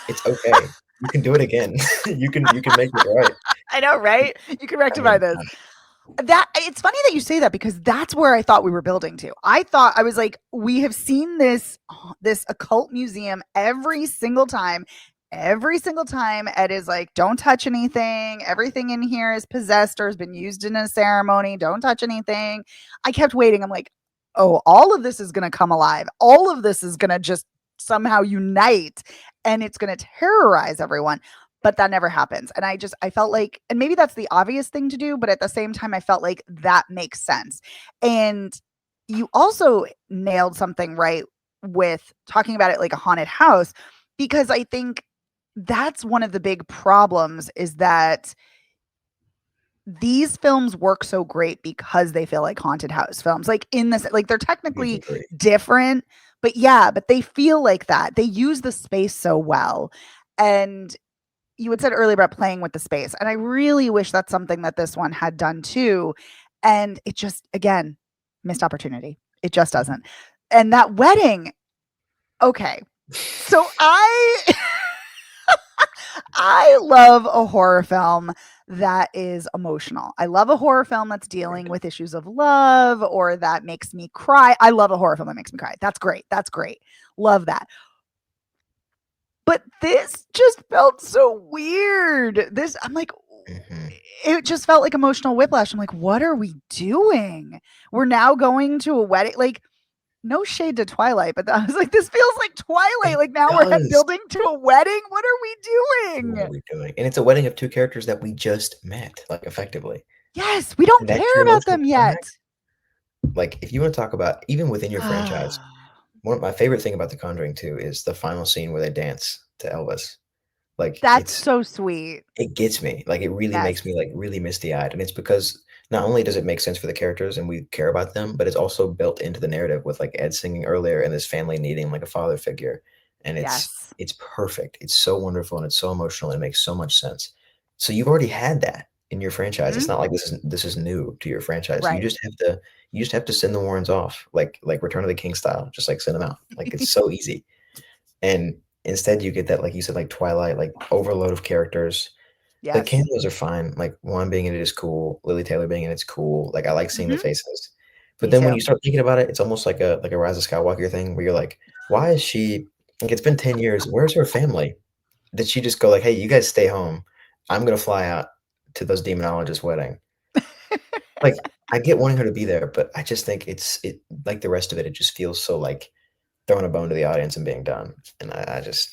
A: it's okay. You can do it again. You can make it right.
E: I know, right? You can
A: I
E: rectify
A: mean,
E: this. That it's funny that you say that because that's where I thought we were building to. I thought I was like, we have seen this occult museum every single time. Every single time Ed is like, don't touch anything. Everything in here is possessed or has been used in a ceremony. Don't touch anything. I kept waiting. I'm like, oh, all of this is going to come alive. All of this is going to just somehow unite and it's going to terrorize everyone. But that never happens. And I felt like, and maybe that's the obvious thing to do, but at the same time, I felt like that makes sense. And you also nailed something right with talking about it like a haunted house, because I think that's one of the big problems is that these films work so great because they feel like haunted house films. Like in this, like they're technically
A: agree.
E: different, but they feel like that. They use the space so well. And you had said earlier about playing with the space. And I really wish that's something that this one had done too. And it just, again, missed opportunity. It just doesn't. And that wedding, okay. So I love a horror film that is emotional. I love a horror film that's dealing with issues of love or that makes me cry. I love a horror film that makes me cry. That's great. That's great. Love that. But this just felt so weird. I'm like,
A: Mhm.
E: it just felt like emotional whiplash. I'm like, what are we doing? We're now going to a wedding. Like, no shade to Twilight, but I was like, this feels like Twilight.
A: It
E: Like now we're
A: does.
E: building to a wedding. What are we
A: What
E: doing?
A: are we doing? And it's a wedding of 2 characters that we just met, like, effectively.
E: Yes, we don't
A: And that's
E: care
A: your
E: about
A: emotional
E: them
A: climax?
E: yet.
A: Like, if you wanna talk about even within your franchise, one of my favorite thing about The Conjuring 2 is the final scene where they dance to Elvis. Like,
E: That's so sweet.
A: it gets me, like, it really
E: Yes.
A: makes me, like, really misty-eyed, and it's because not only does it make sense for the characters and we care about them, but it's also built into the narrative with, like, Ed singing earlier and this family needing, like, a father figure, and
E: Yes.
A: it's perfect. It's so wonderful, and it's so emotional, and it makes so much sense. So you've already had that in your franchise. It's
E: Mhm.
A: not like this is new to your franchise.
E: Right.
A: You just have to send the Warrens off, like Return of the King style, just, like, send them out. Like, it's so easy, and instead you get that, like you said, like, Twilight, like, overload of characters. The
E: Yes.
A: cameos are fine, like, Juan being in it is cool, Lily Taylor being in it's cool, like, I like seeing the
E: Mhm.
A: faces, but
E: Me
A: then when
E: too.
A: you start thinking about it, it's almost like a Rise of Skywalker thing where you're like, "Why is she" like, it's been 10 years, where's her family? Did she just go like, "Hey, you guys stay home, I'm gonna fly out to those demonologist wedding." Like, I get wanting her to be there, but I just think it like the rest of it, it just feels so, like, throwing a bone to the audience and being done, and I just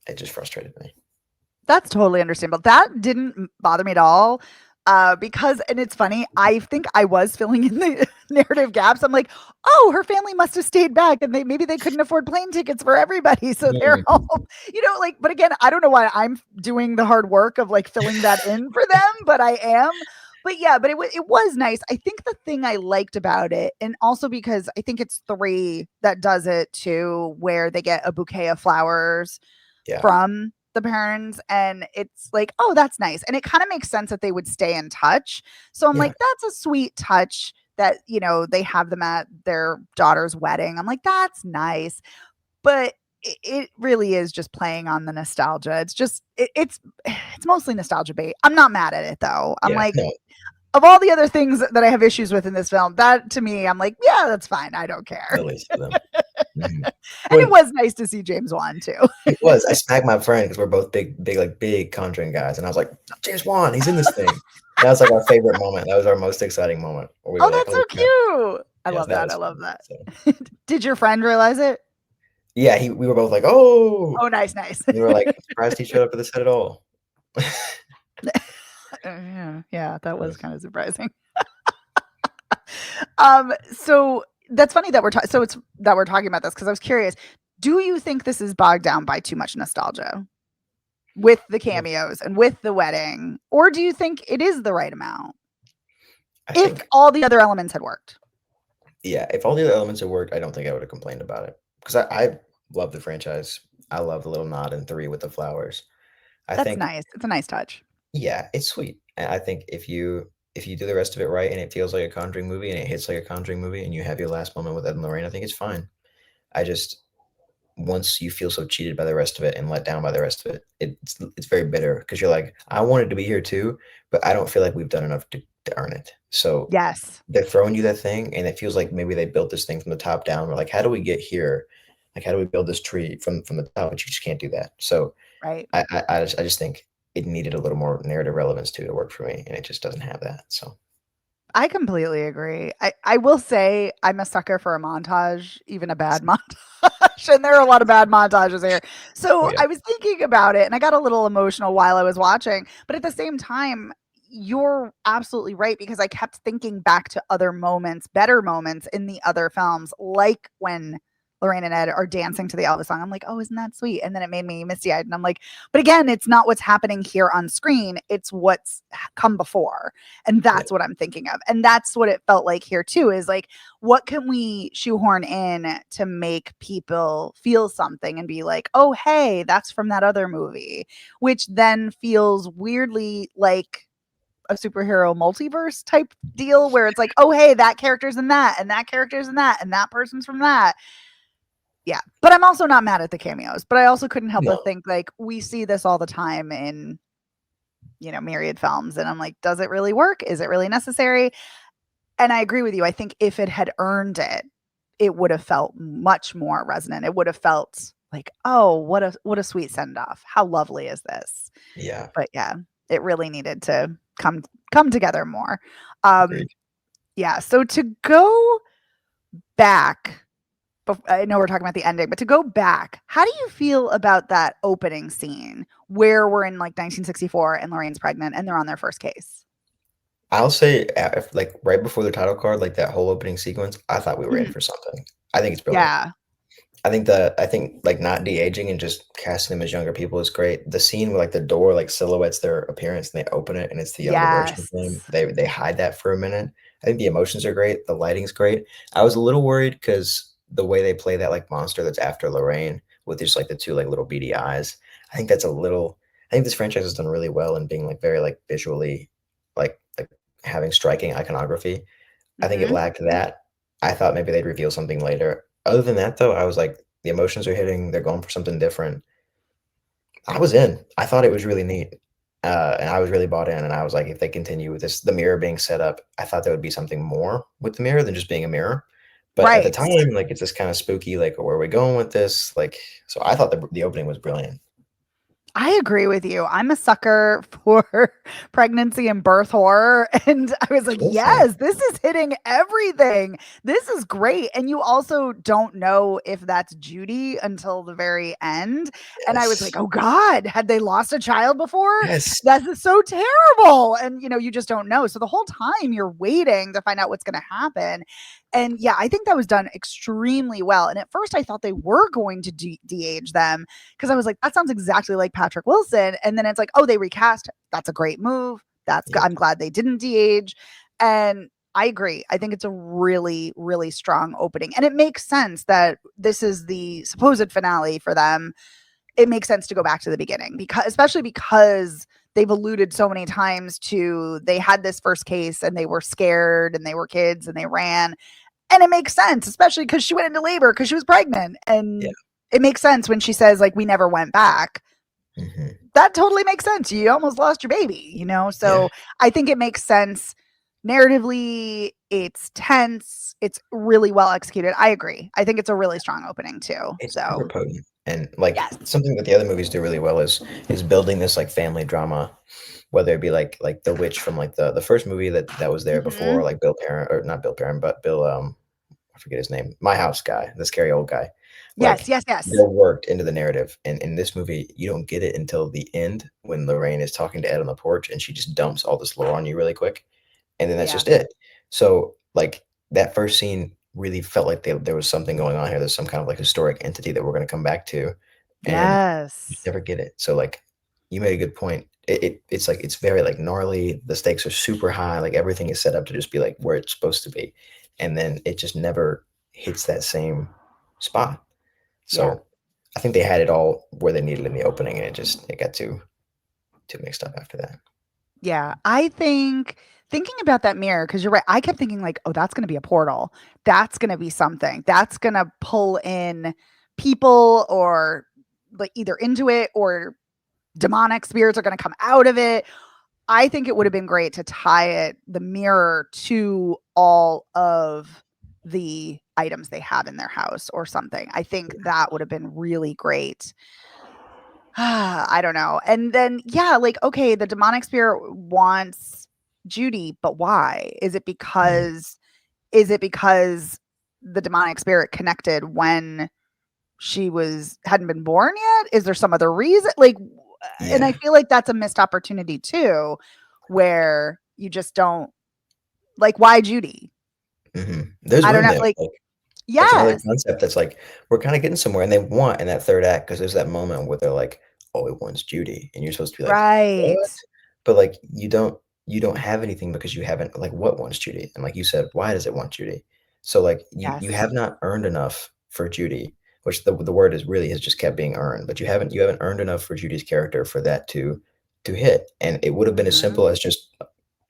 A: it just frustrated me.
E: That's totally understandable. That didn't bother me at all. Because, and it's funny, I think I was filling in the narrative gaps. I'm like, oh, her family must have stayed back and maybe they couldn't afford plane tickets for everybody. So they're home,
A: Mhm.
E: like, but again, I don't know why I'm doing the hard work of like filling that in for them, but I am. But yeah, but it was nice. I think the thing I liked about it, and also because I think it's three that does it too, where they get a bouquet of flowers
A: Yeah,
E: from the parents, and it's like, oh, that's nice, and it kind of makes sense that they would stay in touch. So I'm
A: yeah,
E: like, that's a sweet touch that they have them at their daughter's wedding. I'm like, that's nice. But it really is just playing on the nostalgia. It's just it's mostly nostalgia bait. I'm not mad at it though. I'm
A: yeah,
E: like,
A: no,
E: of all the other things that I have issues with in this film, that to me, I'm like, yeah, that's fine, I don't care.
A: at least for them. Mhm.
E: And it
A: When
E: was nice to see James Wan too.
A: it was, I smacked my friend because 'cause we're both big Conjuring guys, and I was like, "James Wan, he's in this thing." That was, like, our favorite moment. That was our most exciting moment where we
E: Oh,
A: were like,
E: that's so
A: "Holy crap."
E: cute. I
A: Yes,
E: love
A: that
E: that. I
A: was
E: love
A: fun.
E: that.
A: So,
E: Did your friend realize it?
A: yeah, we were both like, "Oh!"
E: Oh, nice, nice.
A: We were like, "I'm surprised he showed up to the set at all."
E: Yeah, yeah, that was
A: Yes.
E: kind of surprising. So that's funny that we're talking about this because I was curious. Do you think this is bogged down by too much nostalgia with the cameos and with the wedding, or do you think it is the right amount
A: I
E: if
A: think
E: all the other elements had worked?
A: yeah, if all the other elements had worked, I don't think I would've complained about it because I love the franchise. I love the little nod in 3 with the flowers. I
E: That's
A: think
E: nice. It's a nice touch.
A: yeah, it's sweet, and I think if you do the rest of it right and it feels like a Conjuring movie and it hits like a Conjuring movie and you have your last moment with Ed and Lorraine, I think it's fine. I just once you feel so cheated by the rest of it and let down by the rest of it, it's very bitter because 'cause you're like, "I wanted to be here too, but I don't feel like we've done enough to earn it." So,
E: Yes.
A: they're throwing you that thing, and it feels like maybe they built this thing from the top down. We're like, "How do we get here? Like, how do we build this tree from the top?" But you just can't do that. So,
E: Right.
A: I just think it needed a little more narrative relevance to work for me, and it just doesn't have that, so
E: I completely agree. I will say I'm a sucker for a montage, even a bad montage. And there are a lot of bad montages here.
A: oh,
E: So
A: yeah.
E: I was thinking about it and I got a little emotional while I was watching. But at the same time, you're absolutely right because I kept thinking back to other moments, better moments in the other films, like when Lorraine and Ed are dancing to the Elvis song. I'm like, oh, isn't that sweet? And then it made me misty-eyed. And I'm like, but again, it's not what's happening here on screen. It's what's come before. And
A: Yeah.
E: that's what I'm thinking of. And that's what it felt like here too, is like, what can we shoehorn in to make people feel something and be like, oh, hey, that's from that other movie, which then feels weirdly like a superhero multiverse type deal where it's like, oh, hey, that character's in that, and that character's in that, and that person's from that. Yeah. But I'm also not mad at the cameos, but I also couldn't help but
A: No.
E: think like we see this all the time in, myriad films. And I'm like, does it really work? Is it really necessary? And I agree with you. I think if it had earned it, it would have felt much more resonant. It would have felt like, oh, what a sweet send off. How lovely is this?
A: Yeah.
E: But yeah, it really needed to come together more. Um,
A: Agreed.
E: yeah. So to go back, I know we're talking about the ending, but to go back, how do you feel about that opening scene where we're in like 1964 and Lorraine's pregnant and they're on their first case?
A: I'll say, like right before the title card, like that whole opening sequence, I thought we were in
E: Mhm.
A: for something. I think it's brilliant.
E: Yeah.
A: I think like not de-aging and just casting them as younger people is great. The scene where like the door like silhouettes their appearance and they open it and it's the younger version of
E: Yes.
A: them. They hide that for a minute. I think the emotions are great. The lighting's great. I was a little worried because the way they play that like monster that's after Lorraine with just like the two like little beady eyes. I think that's a little. I think this franchise has done really well in being like very like visually like having striking iconography. I think it
E: Hmm.
A: lacked that. I thought maybe they'd reveal something later. Other than that, though, I was like, the emotions are hitting. They're going for something different. I was in. I thought it was really neat, and I was really bought in. And I was like, if they continue with this, the mirror being set up, I thought there would be something more with the mirror than just being a mirror. But at the
E: Right.
A: time, like it's just kind of spooky. Like, where are we going with this? Like, so I thought the opening was brilliant.
E: I agree with you. I'm a sucker for pregnancy and birth horror. And I was like,
A: Listen,
E: yes, this is hitting everything. This is great. And you also don't know if that's Judy until the very end. And I was like,
A: yes,
E: oh God, had they lost a child before?
A: yes,
E: This is so terrible. And, you just don't know. So the whole time you're waiting to find out what's going to happen. And yeah, I think that was done extremely well. And at first I thought they were going to de-age them because I was like, that sounds exactly like Patrick Wilson. And then it's like, oh, they recast. That's a great move.
A: yep,
E: I'm glad they didn't de-age. And I agree. I think it's a really, really strong opening. And it makes sense that this is the supposed finale for them. It makes sense to go back to the beginning especially because they've alluded so many times to they had this first case and they were scared and they were kids and they ran. And it makes sense, especially because she went into labor because she was pregnant.
A: yeah,
E: And it makes sense when she says, like, we never went back.
A: hmm,
E: That totally makes sense. You almost lost your baby.
A: yeah.
E: So I think it makes sense narratively. It's tense. It's really well executed. I agree. I think it's a really strong opening too.
A: It's super
E: So
A: potent, and, like,
E: yes.
A: something that the other movies do really well is building this, like, family drama, whether it be, like, the witch from, like, the first movie that was there before,
E: Hmm.
A: like, Bill Parent or not Bill Parent, but Bill, I forget his name, My House guy, the scary old guy.
E: Yes,
A: Like,
E: yes, yes.
A: they're worked into the narrative, and in this movie, you don't get it until the end when Lorraine is talking to Ed on the porch, and she just dumps all this lore on you really quick, and then that's
E: Yeah.
A: just it. So, like, that first scene really felt like there was something going on here. There's some kind of, like, historic entity that we're gonna come back to, and you
E: Yes.
A: never get it. So, like, you made a good point. It's, like, it's very, like, gnarly. The stakes are super high. Like, everything is set up to just be, like, where it's supposed to be, and then it just never hits that same spot.
E: Yeah.
A: So, I think they had it all where they needed in the opening, and it got too mixed up after that.
E: Yeah, I think thinking about that mirror, because you're right. I kept thinking like, oh, that's going to be a portal. That's going to be something. That's going to pull in people or like either into it or demonic spirits are going to come out of it. I think it would have been great to tie the mirror to all of the items they have in their house or something. I think that would have been really great. I don't know. And then, yeah, like, okay, the demonic spirit wants Judy, but why?
A: Mhm.
E: Is it because the demonic spirit connected when she hadn't been born yet? Is there some other reason? Like, and I
A: Yeah.
E: feel like that's a missed opportunity too, where you just don't like why Judy?
A: Mhm. There's
E: I don't
A: room
E: know.
A: there,
E: Like,
A: like That's another
E: Yes.
A: concept that's like, we're kinda getting somewhere, and they want in that 3rd act because there's that moment where they're like, "Oh, it wants Judy," and you're supposed to be like,
E: Right.
A: "What?" But, like, you don't have anything because you haven't like, what wants Judy? And like you said, why does it want Judy? So, like, you
E: Yes.
A: have not earned enough for Judy, which the word is really has just kept being earned, but you haven't earned enough for Judy's character for that to hit, and it would have been as
E: Mhm.
A: simple as just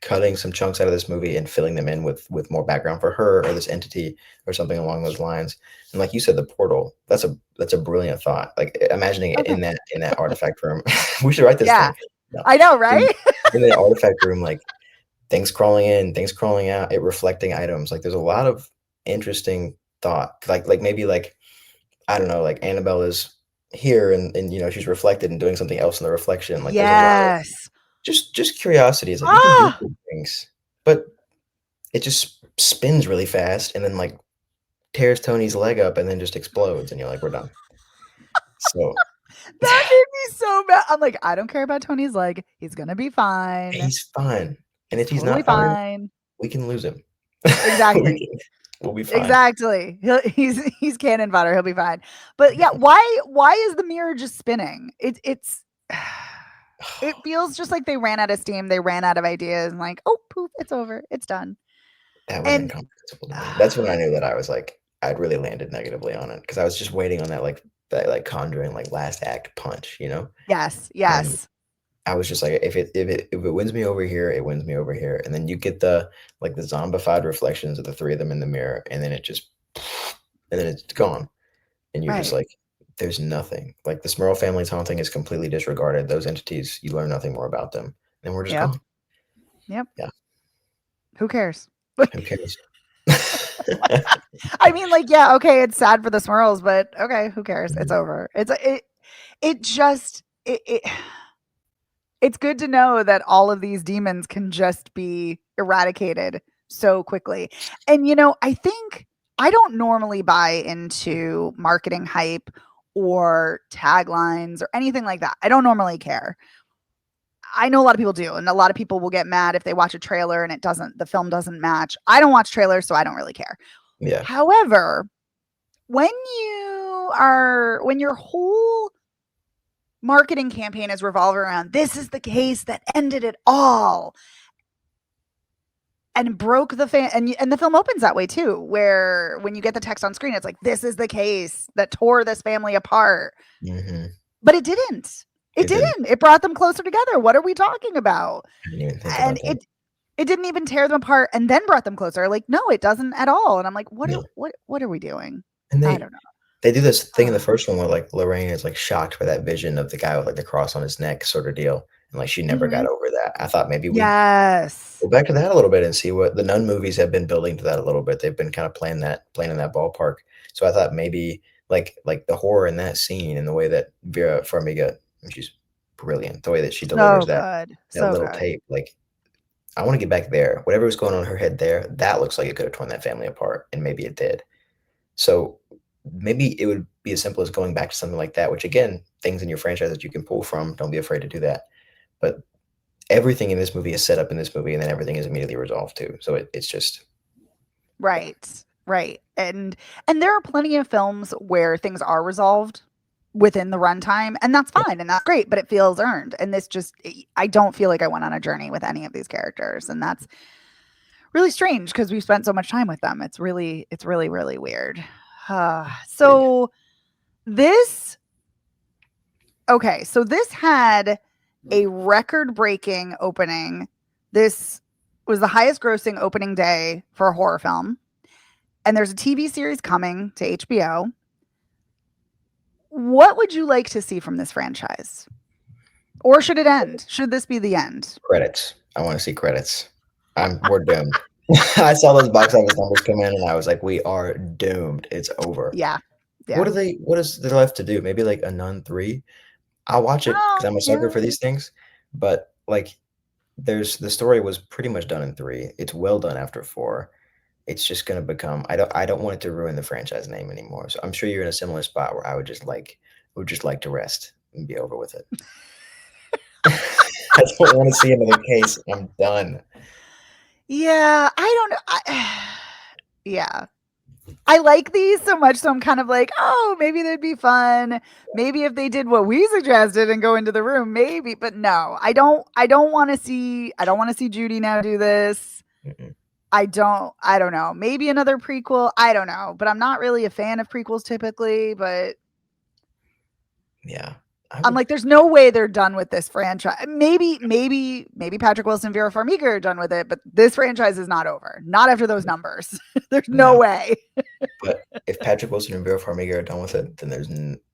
A: cutting some chunks out of this movie and filling them in with more background for her or this entity or something along those lines. And like you said, the portal, that's a brilliant thought. Like imagining it
E: Okay.
A: in that artifact room. We should write this
E: Yeah.
A: thing. No.
E: I know, right?
A: In the artifact room, like things crawling in, things crawling out, it reflecting items. Like there's a lot of interesting thought. Like maybe like I don't know, like Annabelle is here and she's reflected and doing something else in the reflection. Like there's a lot of
E: Yes.
A: just curiosity is like you can do
E: Ah!
A: cool things, but it just spins really fast and then, like, tears Tony's leg up and then just explodes, and you're like, "We're done." So,
E: That made me so mad. I'm like, "I don't care about Tony's leg. He's gonna be fine.
A: he's fine, and
E: He's
A: if he's
E: totally
A: not fine,
E: fine."
A: we can lose him. We
E: Exactly.
A: can we'll be fine.
E: Exactly. He's cannon fodder, he'll be fine. But yeah, why is the mirror just spinning? It's it feels just like they ran out of steam, they ran out of ideas and like, "Oh, poof, it's over. It's done."
A: That was
E: And
A: incomprehensible to me. That's when I knew that I was, like, I'd really landed negatively on it because I was just waiting on that Conjuring, like, last act punch, you know?
E: yes,
A: And
E: yes.
A: I was just like, if it wins me over here, it wins me over here, and then you get the zombified reflections of the 3 of them in the mirror, and then it just and then it's gone, and you're just
E: Right.
A: like, "There's nothing." Like, the Smurl family's haunting is completely disregarded, those entities, you learn nothing more about them, and we're just
E: Yep.
A: gone.
E: Yep.
A: Yeah,
E: Who cares?
A: who cares?
E: I mean, like, yeah, okay, it's sad for the Smurls, but okay, who cares? It's
A: Mhm.
E: over. It just it's good to know that all of these demons can just be eradicated so quickly. And I think I don't normally buy into marketing hype or taglines or anything like that. I don't normally care. I know a lot of people do, and a lot of people will get mad if they watch a trailer and the film doesn't match. I don't watch trailers, so I don't really care.
A: Yeah,
E: However, when when your whole marketing campaign is revolving around this is the case that ended it all and broke the fan and the film opens that way too, where when you get the text on screen it's like this is the case that tore this family apart,
A: mhm.
E: but it didn't. It
A: It didn't.
E: didn't. It brought them closer together. What are we talking about?
A: I didn't even think
E: And
A: about that.
E: it didn't even tear them apart and then brought them closer. Like, no, it doesn't at all. And I'm like,
A: No,
E: what are we doing?
A: and
E: I
A: they
E: don't know.
A: they do this thing in the first one where, like, Lorraine is, like, shocked by that vision of the guy with, like, the cross on his neck sorta deal, and, like, she never got
E: Mhm.
A: over that. I thought maybe we'd
E: Yes.
A: go back to that a little bit and see what the Nun movies have been building to that a little bit. They've been kinda playing in that ballpark. So I thought maybe, like, the horror in that scene and the way that Vera Farmiga she's brilliant, the way that she delivers
E: So
A: that
E: good.
A: that
E: So
A: little
E: good.
A: tape, like, I wanna get back there. Whatever was going on in her head there, that looks like it could have torn that family apart, and maybe it did. So, maybe it would be as simple as going back to something like that, which again, things in your franchise that you can pull from, don't be afraid to do that. But everything in this movie is set up in this movie, and then everything is immediately resolved too. So it's just yeah,
E: Right. Right. And there are plenty of films where things are resolved within the runtime, and that's
A: yeah,
E: fine and that's great, but it feels earned. And this just I don't feel like I went on a journey with any of these characters, and that's really strange because we've spent so much time with them. It's really really weird.
A: agreed.
E: So this okay, so this had a record-breaking opening. This was the highest grossing opening day for a horror film, and there's a TV series coming to HBO. What would you like to see from this franchise? Or should it end? Should this be the end?
A: Credits. I wanna see credits. We're doomed. I saw those box office numbers come in, and I was like, "We are doomed. It's over."
E: Yeah. Yeah.
A: What is there left to do? Maybe, like, a Nun 3? I'll watch it because 'cause
E: Oh,
A: I'm a sucker
E: yeah.
A: for these things, but, like, the story was pretty much done in 3. It's well done after 4. It's just gonna become I don't want it to ruin the franchise name anymore, so I'm sure you're in a similar spot where I would just like to rest and be over with it. I don't wanna see another case. I'm done.
E: Yeah, I don't know. Yeah. I like these so much, so I'm kind of like, oh, maybe they'd be fun. Maybe if they did what we suggested and go into the room, maybe. But no, I don't. I don't want to see. I don't want to see Judy now do this.
A: Mm-mm.
E: I don't. I don't know. Maybe another prequel. I don't know. But I'm not really a fan of prequels typically. But
A: Yeah, I
E: I'm
A: would.
E: like, there's no way they're done with this franchise. Maybe Patrick Wilson, Vera Farmiga are done with it, but this franchise is not over. Not after those numbers. There's no
A: No,
E: way.
A: but if Patrick Wilson and Vera Farmiga are done with it, then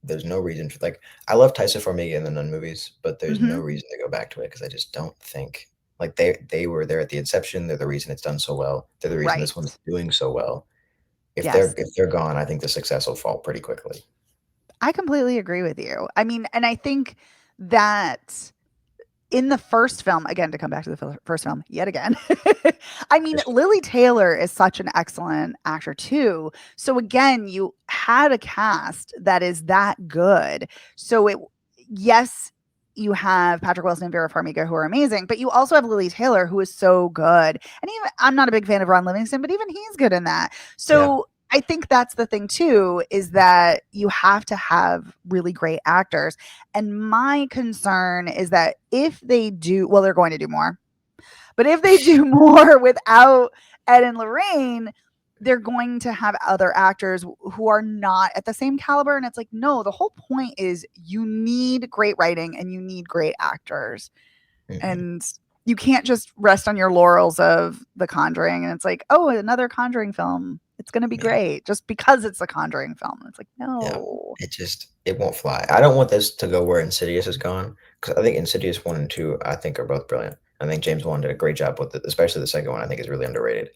A: there's no reason to like. I love Tyson Farmiga in the Nun movies, but there's no
E: Hmm.
A: reason to go back to it because I just don't think like they were there at the inception. They're the reason it's done so well. They're the reason this one's
E: Right.
A: doing so well.
E: Yes.
A: If they're gone, I think the success will fall pretty quickly.
E: I completely agree with you. I mean, and I think that in the first film, again, to come back to the first film yet again, I mean,
A: Just
E: Lily Taylor is such an excellent actor too. So again, you had a cast that is that good. So yes, you have Patrick Wilson and Vera Farmiga who are amazing, but you also have Lily Taylor who is so good. And even I'm not a big fan of Ron Livingston, but even he's good in that.
A: yeah,
E: So I think that's the thing too, is that you have to have really great actors. And my concern is that if they do, well, they're going to do more, but if they do more without Ed and Lorraine, they're going to have other actors who are not at the same caliber. And it's like, no, the whole point is you need great writing and you need great actors.
A: mhm,
E: And you can't just rest on your laurels of The Conjuring. And it's like, oh, another Conjuring film. It's going to be
A: yeah,
E: great just because it's a Conjuring film. It's like,
A: yeah.
E: no.
A: It won't fly. I don't want this to go where Insidious has gone because I think Insidious 1 and 2, I think, are both brilliant. I think James Wan did a great job with it, especially the second one, I think is really underrated.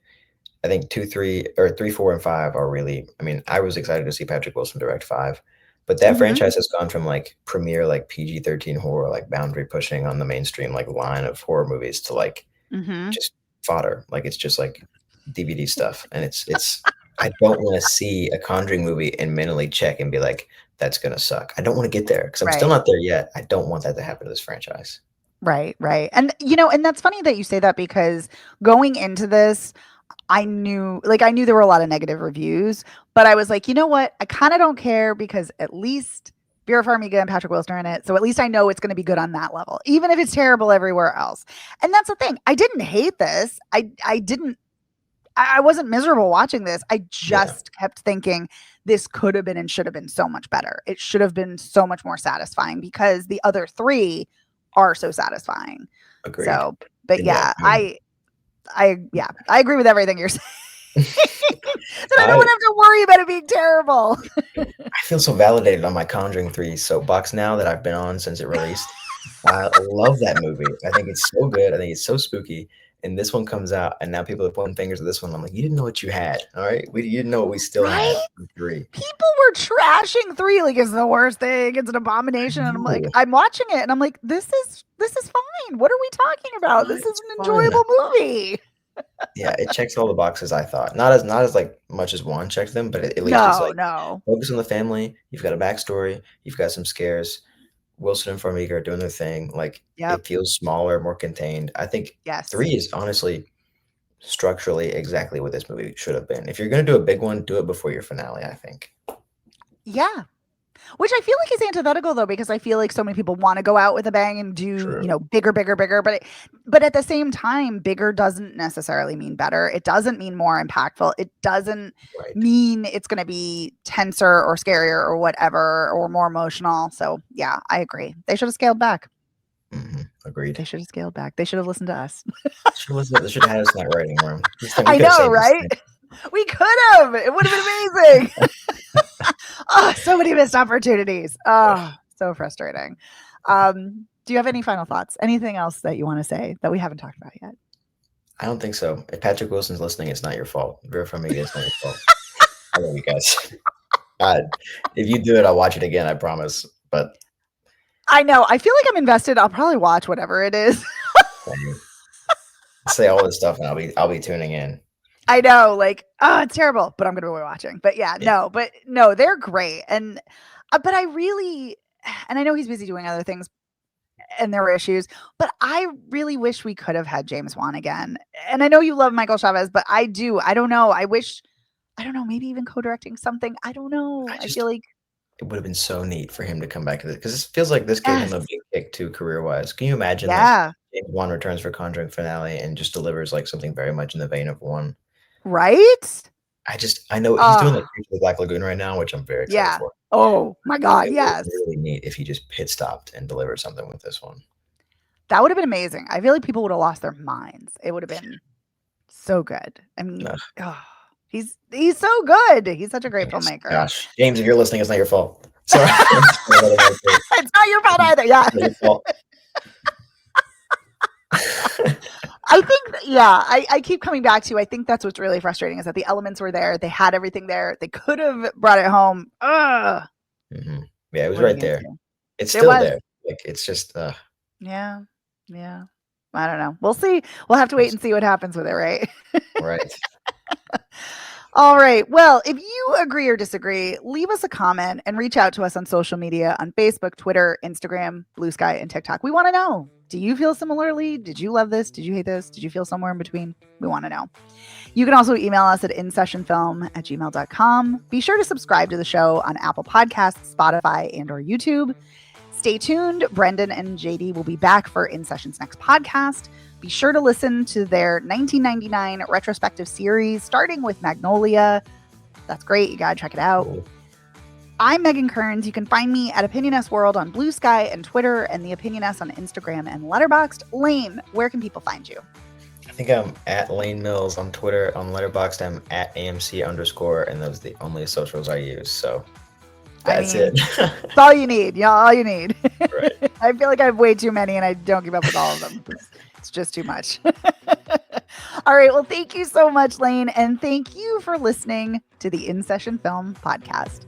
A: I think 2, 3 or 3, 4, and 5 are really I mean, I was excited to see Patrick Wilson direct 5, but that
E: Hmm.
A: franchise has gone from, like, premier, like, PG-13 horror, like, boundary pushing on the mainstream, like, line of horror movies to, like,
E: Hmm.
A: just fodder. Like, it's just, like, DVD stuff, and it's I don't wanna see a Conjuring movie and mentally check and be like, "That's gonna suck." I don't wanna get there because 'cause I'm still
E: Right.
A: not there yet. I don't want that to happen to this franchise.
E: Right. Right. And, and that's funny that you say that because going into this, I knew there were a lot of negative reviews, but I was like, you know what? I kind of don't care because at least Vera Farmiga and Patrick Wilson are in it. So at least I know it's going to be good on that level, even if it's terrible everywhere else. And that's the thing. I didn't hate this. I didn't, I wasn't miserable watching this. I
A: Yeah,
E: just kept thinking this could have been and should have been so much better. It should have been so much more satisfying because the other three are so satisfying.
A: agreed.
E: So, but
A: And yeah,
E: yeah,
A: I mean
E: I agree with everything you're saying. Then I don't
A: I
E: want to have to worry about it being terrible.
A: I feel so validated on my Conjuring 3 soapbox now that I've been on since it released. I love that movie. I think it's so good. I think it's so spooky. And this one comes out, and now people are pointing fingers at this one. I'm like, you didn't know what you had. All right. You didn't know what we still had
E: Right?
A: from 3.
E: People were trashing three like it's the worst thing. It's an abomination. And I'm like,
A: No,
E: I'm watching it and I'm like, this is fine. What are we talking about? This is
A: it's
E: an
A: fun.
E: enjoyable movie.
A: Yeah, it checks all the boxes I thought. Not as like much as one checked them, but at least it's
E: No,
A: like
E: no.
A: focus on the family. You've got a backstory. You've got some scares. Wilson and Farmiga are doing their thing. Like
E: Yep.
A: it feels smaller, more contained. I think
E: Yes.
A: 3 is honestly structurally exactly what this movie should have been. If you're gonna do a big one, do it before your finale, I think.
E: Yeah. Which I feel like is antithetical though, because I feel like so many people want to go out with a bang and do,
A: True.
E: bigger, bigger, bigger. But at the same time, bigger doesn't necessarily mean better. It doesn't mean more impactful. It doesn't
A: Right.
E: mean it's going to be tenser or scarier or whatever or more emotional. So yeah, I agree. They should have scaled back.
A: Agreed.
E: They should have scaled back. They should have listened to us.
A: They should have had us in that writing room. This thing we
E: I
A: could have
E: know,
A: saved this
E: right?
A: thing.
E: We could have. It would have been amazing. Oh, so many missed opportunities. Oh, so frustrating. Do you have any final thoughts? Anything else that you want to say that we haven't talked about yet?
A: I don't think so. If Patrick Wilson's listening, it's not your fault. Vera Farmiga, it's not your fault. I love you guys. God, if you do it, I'll watch it again, I promise. But
E: I know. I feel like I'm invested. I'll probably watch whatever it is.
A: um, say all this stuff, and I'll be tuning in.
E: I know, like, oh, it's terrible, but I'm gonna be watching. But yeah,
A: Yeah,
E: no, they're great. And but I really and I know he's busy doing other things and there were issues, but I really wish we could have had James Wan again. And I know you love Michael Chavez, but I do. I don't know. I don't know, maybe even co-directing something. I don't know. I feel like
A: It would have been so neat for him to come back to this because it feels like this gave him a
E: yes.
A: big kick too career-wise. Can you imagine, like,
E: Yeah.
A: James Wan returns for Conjuring finale and just delivers, like, something very much in the vein of 1?
E: Right?
A: I know he's doing,
E: Ah,
A: like, Creature of the Black Lagoon right now, which I'm very excited
E: yeah.
A: for.
E: Oh my God,
A: It would have
E: yes.
A: been really neat if he just pit stopped and delivered something with this one.
E: That would have been amazing. I feel like people would have lost their minds. It would have been so good. I mean,
A: Ugh,
E: oh, he's so good. He's such a great
A: yes,
E: filmmaker.
A: gosh. James, if you're listening, it's not your fault. Sorry. I'm just gonna let it out there.
E: It's not your fault either. Yeah.
A: It's not your fault.
E: I think, yeah, I keep coming back to, I think that's what's really frustrating is that the elements were there. They had everything there. They could have brought it home. Ugh.
A: Mhm. Yeah, it was
E: What are you
A: right
E: going to
A: there.
E: do?
A: It's
E: It
A: still
E: was.
A: there. Like, it's just,
E: Yeah. Yeah. I don't know. We'll see. We'll have to wait and see what happens with it, right?
A: right.
E: All right. Well, if you agree or disagree, leave us a comment and reach out to us on social media on Facebook, Twitter, Instagram, Blue Sky, and TikTok. We want to know. Do you feel similarly? Did you love this? Did you hate this? Did you feel somewhere in between? We want to know. You can also email us at insessionfilm@gmail.com. Be sure to subscribe to the show on Apple Podcasts, Spotify, and or YouTube. Stay tuned. Brendan and JD will be back for In Session's next podcast. Be sure to listen to their 1999 retrospective series, starting with Magnolia. That's great. You got to check it out.
A: Cool.
E: I'm Megan Kearns. You can find me at Opinion S World on Blue Sky and Twitter, and the Opinion S on Instagram and Letterboxd. Lane, where can people find you?
A: I think I'm at Lane Mills on Twitter. On Letterboxd, I'm at AMC_, and those are the only socials I use. So that's it.
E: That's all you need. Yeah, all you need.
A: Right.
E: I feel like I have way too many and I don't keep up with all of them. It's just too much. All right. Well, thank you so much, Lane. And thank you for listening to the In Session Film Podcast.